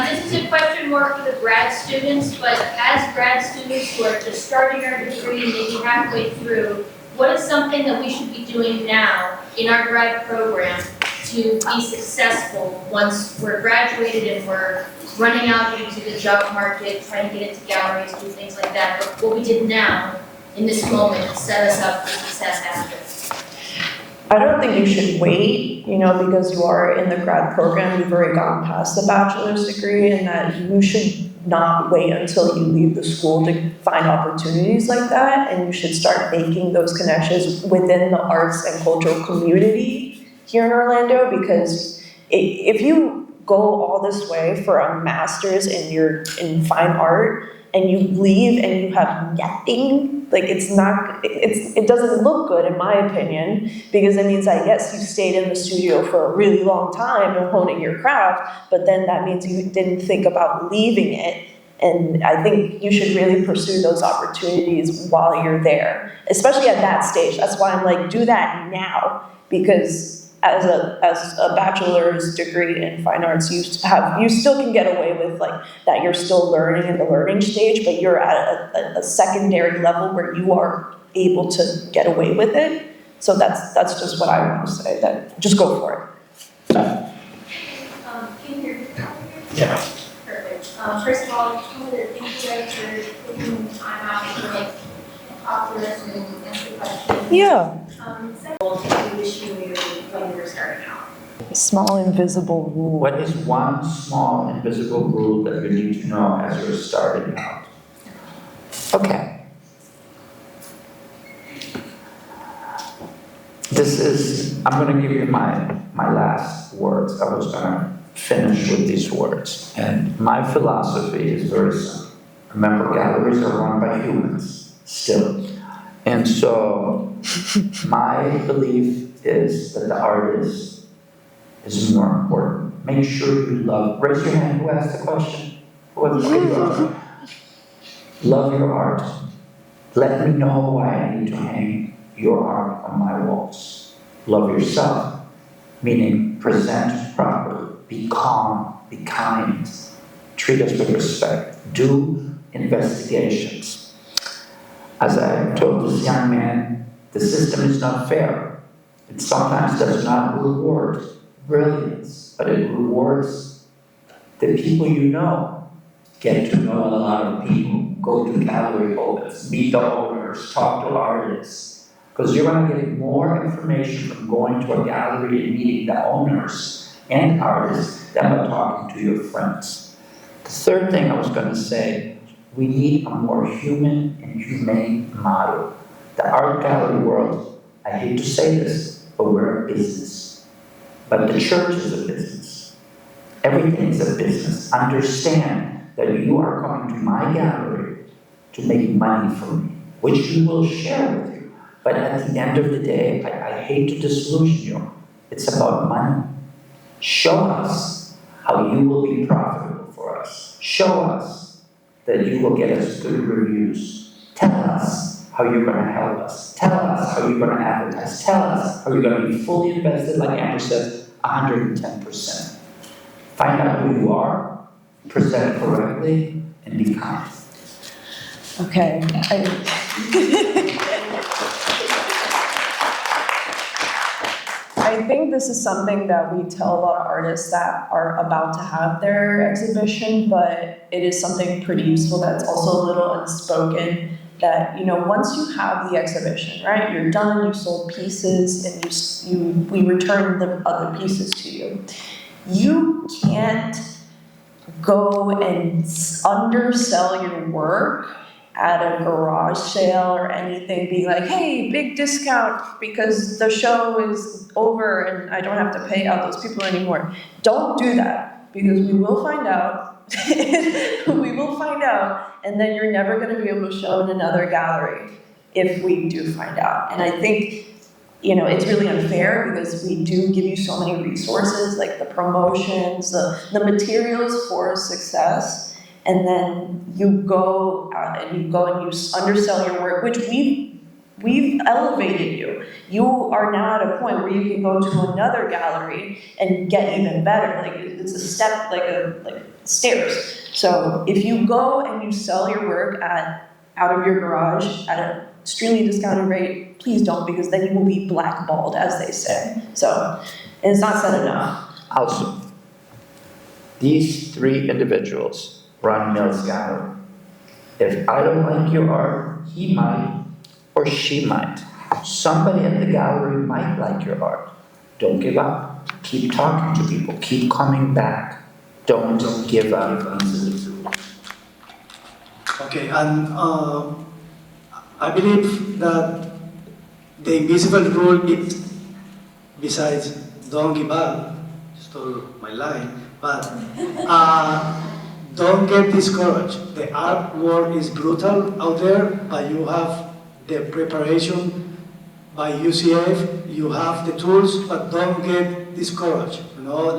This is a question more for the grad students, but as grad students who are just starting our degree, maybe halfway through, what is something that we should be doing now in our grad program to be successful once we're graduated and we're running out into the job market, trying to get into galleries, do things like that, but what we did now in this moment to set us up for success after? I don't think you should wait, because you are in the grad program, you've already gotten past the bachelor's degree, and that you should not wait until you leave the school to find opportunities like that, and you should start making those connections within the arts and cultural community here in Orlando, because if you go all this way for a master's in fine art, and you leave and you have nothing, like it doesn't look good in my opinion, because it means that yes, you stayed in the studio for a really long time and honing your craft, but then that means you didn't think about leaving it. And I think you should really pursue those opportunities while you're there, especially at that stage. That's why I'm like, do that now, because as a bachelor's degree in fine arts, you still can get away with like that you're still learning in the learning stage, but you're at a secondary level where you are able to get away with it. So that's just what I want to say, that just go for it. Can you hear me? Yeah. Perfect. First of all, I just wanted to thank you guys for taking the time out to talk to us and answer questions. Yeah. Second of all, we wish you when you were starting out. Small invisible rule. What is one small invisible rule that you need to know as you're starting out? Okay. I'm going to give you my last words. I was going to finish with these words. And my philosophy is very simple. Remember, galleries are run by humans, still. And so, my belief is that the artist is more important. Make sure you raise your hand, who asked the question? Love your art. Let me know why I need to hang your art on my walls. Love yourself, meaning present properly, be calm, be kind, treat us with respect, do investigations. As I told this young man, the system is not fair. It sometimes does not reward brilliance, but it rewards the people you know. Get to know a lot of people, go to gallery opens, meet the owners, talk to artists, because you're going to get more information from going to a gallery and meeting the owners and artists than by talking to your friends. The third thing I was going to say, we need a more human and humane model. The art gallery world I hate to say this, but we're a business. But the church is a business. Everything is a business. Understand that you are coming to my gallery to make money for me, which we will share with you. But at the end of the day, I hate to disillusion you. It's about money. Show us how you will be profitable for us. Show us that you will get us good reviews. Tell us how you're going to help us. Tell us how you're going to advertise. Tell us how you're going to be fully invested, like Amber says, 110%. Find out who you are, present correctly, and be kind. Okay. I think this is something that we tell a lot of artists that are about to have their exhibition, but it is something pretty useful that's also a little unspoken, that, you know, once you have the exhibition, right, you're done, you sold pieces, and we return the other pieces to you. You can't go and undersell your work at a garage sale or anything, being like, hey, big discount because the show is over and I don't have to pay out those people anymore. Don't do that, because we will find out. We will find out, and then you're never going to be able to show in another gallery if we do find out. And I think, you know, it's really unfair because we do give you so many resources, like the promotions, the materials for success. And then you go out and you undersell your work, which we've elevated you. You are now at a point where you can go to another gallery and get even better. Like, it's a step, like stairs. So if you go and you sell your work out of your garage at an extremely discounted rate, please don't, because then you will be blackballed, as they say. So, and it's not said enough. Also, these three individuals run Mill's gallery. If I don't like your art, he might, or she might. Somebody at the gallery might like your art. Don't give up. Keep talking to people. Keep coming back. Don't give up easily. Okay, and I believe that the invisible rule is, besides don't give up, stole my line, but don't get discouraged. The art world is brutal out there, but you have the preparation by UCF, you have the tools, but don't get discouraged. You know,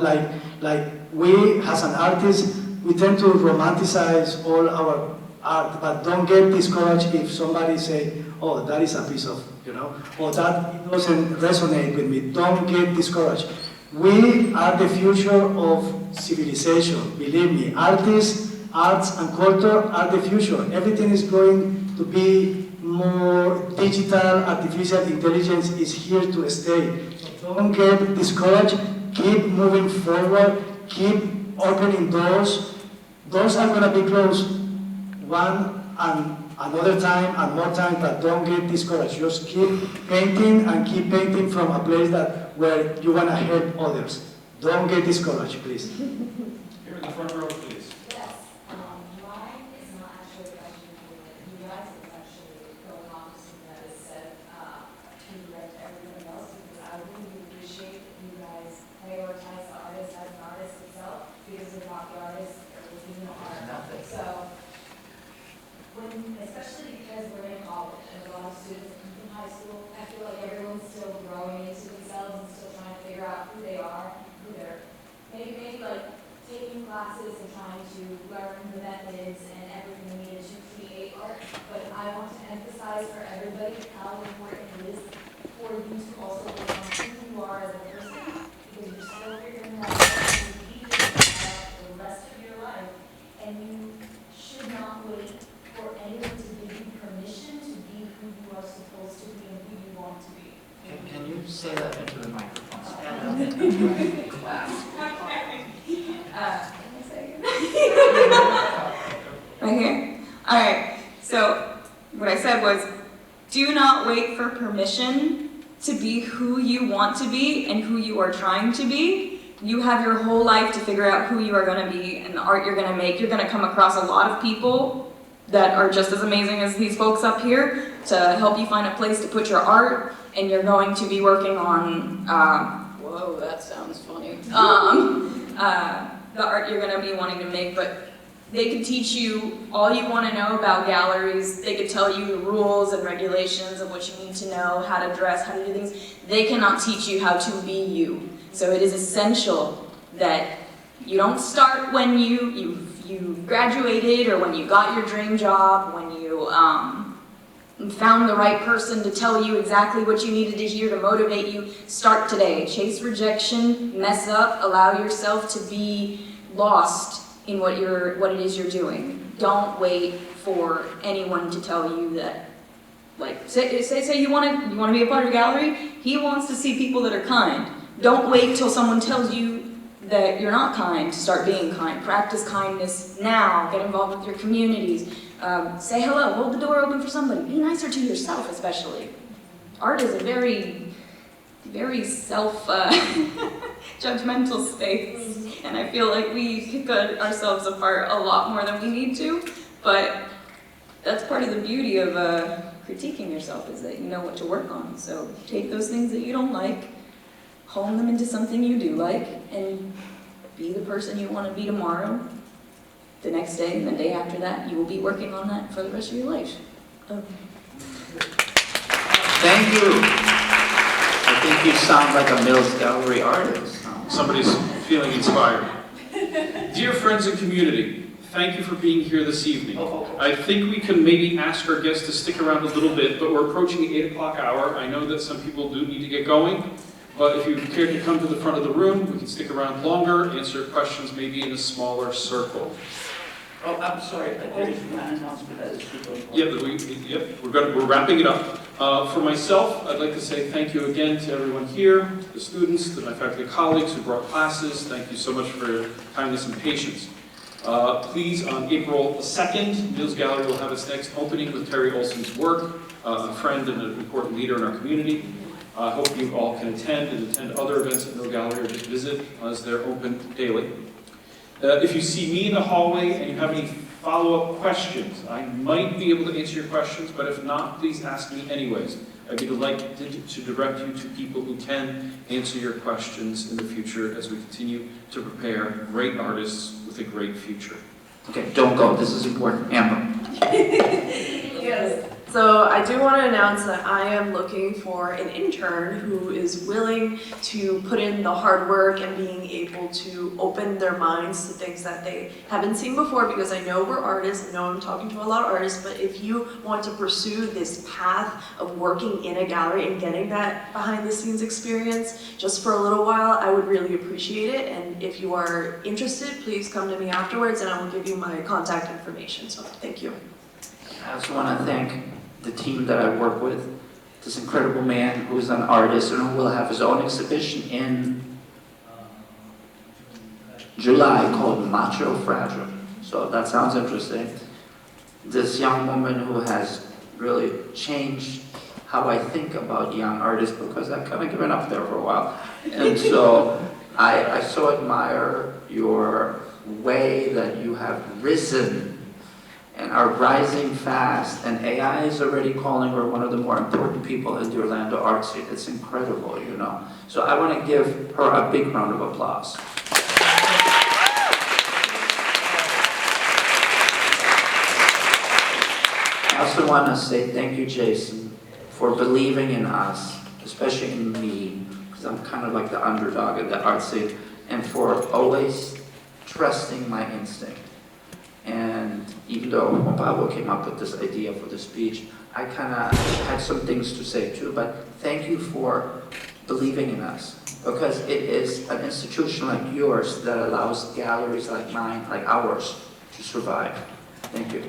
like we as an artist, we tend to romanticize all our art, but don't get discouraged if somebody say, oh, that is a piece of, you know, or that doesn't resonate with me. Don't get discouraged. We are the future of civilization. Believe me, artists, arts and culture are the future. Everything is going to be more digital. Artificial intelligence is here to stay. So don't get discouraged. Keep moving forward. Keep opening doors. Doors are going to be closed one and another time and more time, but don't get discouraged. Just keep painting and keep painting from a place where you want to help others. Don't get discouraged, please. Here in the front row, please. Yes, mine is not actually a question for you guys, it's actually going on to something that is said to direct everybody else, because I really appreciate you guys prioritize the artist as an artist itself, because without the artist, there would be no art. So, especially because we're in college and a lot of students come from high school, I feel like everyone's still growing into themselves and still trying to figure out who they are, who they're maybe like taking classes and trying to learn the methods and everything needed to create art. But I want to emphasize for everybody how important it is for you to also work on who you are as a person, because you're still figuring that out and be for the rest of your life, and you should not wait for anyone to give you permission to be who you are supposed to be and who you want to be. Can you say that into the microphone? Stand up. Right here? Alright, so what I said was, do not wait for permission to be who you want to be and who you are trying to be. You have your whole life to figure out who you are going to be and the art you're going to make. You're going to come across a lot of people that are just as amazing as these folks up here to help you find a place to put your art, and you're going to be working on, whoa, that sounds funny, the art you're going to be wanting to make, but they can teach you all you want to know about galleries. They could tell you the rules and regulations of what you need to know, how to dress, how to do things. They cannot teach you how to be you. So it is essential that you don't start when you graduated or when you got your dream job, when you found the right person to tell you exactly what you needed to hear to motivate you. Start today. Chase rejection, mess up, allow yourself to be lost in what it is you're doing. Don't wait for anyone to tell you that. Like, say you want to be a part of a gallery. He wants to see people that are kind. Don't wait till someone tells you that you're not kind to start being kind. Practice kindness now. Get involved with your communities. Say hello. Hold the door open for somebody. Be nicer to yourself, especially. Art is a very, very self-judgmental space. And I feel like we cut ourselves apart a lot more than we need to, but that's part of the beauty of critiquing yourself, is that you know what to work on. So take those things that you don't like, hone them into something you do like, and be the person you want to be tomorrow, the next day, and the day after that. You will be working on that for the rest of your life. Thank you. I think you sound like a Mills Gallery artist. Somebody's feeling inspired. Dear friends and community, thank you for being here this evening. I think we can maybe ask our guests to stick around a little bit, but we're approaching the 8 o'clock hour. I know that some people do need to get going, but if you care to come to the front of the room, we can stick around longer, answer questions maybe in a smaller circle. Oh, I'm sorry, there's one announcement that is people. We're wrapping it up. For myself, I'd like to say thank you again to everyone here, the students, to my faculty colleagues who brought classes. Thank you so much for your kindness and patience. Please, on April 2nd, Mills Gallery will have its next opening with Terry Olson's work, a friend and an important leader in our community. I hope you all can attend and attend other events at Mills Gallery or just visit as they're open daily. If you see me in the hallway and you have any follow-up questions, I might be able to answer your questions, but if not, please ask me anyways. I'd be delighted to direct you to people who can answer your questions in the future as we continue to prepare great artists with a great future. Okay, don't go. This is important. Amber. Yes. So I do want to announce that I am looking for an intern who is willing to put in the hard work and being able to open their minds to things that they haven't seen before, because I know we're artists, I know I'm talking to a lot of artists, but if you want to pursue this path of working in a gallery and getting that behind the scenes experience just for a little while, I would really appreciate it. And if you are interested, please come to me afterwards and I will give you my contact information. So thank you. I also want to thank the team that I work with, this incredible man who's an artist and who will have his own exhibition in July called Macho Fragile. So that sounds interesting. This young woman who has really changed how I think about young artists, because I've kind of given up there for a while. And so I so admire your way that you have risen and are rising fast, and AI is already calling her one of the more important people in the Orlando art scene. It's incredible, you know. So I want to give her a big round of applause. I also want to say thank you, Jason, for believing in us, especially in me, because I'm kind of like the underdog in the art scene, and for always trusting my instinct. And even though Juan Pablo came up with this idea for the speech, I kind of had some things to say too, but thank you for believing in us, because it is an institution like yours that allows galleries like mine, like ours, to survive. Thank you.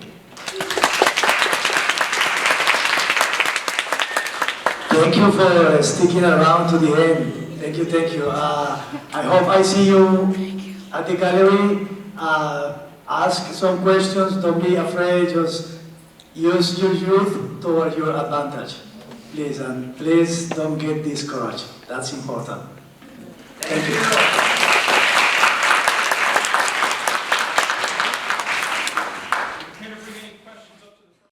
Thank you for sticking around to the end. Thank you, thank you. I hope I see you at the gallery. Ask some questions, don't be afraid, just use your youth toward your advantage. Please, and please don't get discouraged. That's important. Thank you.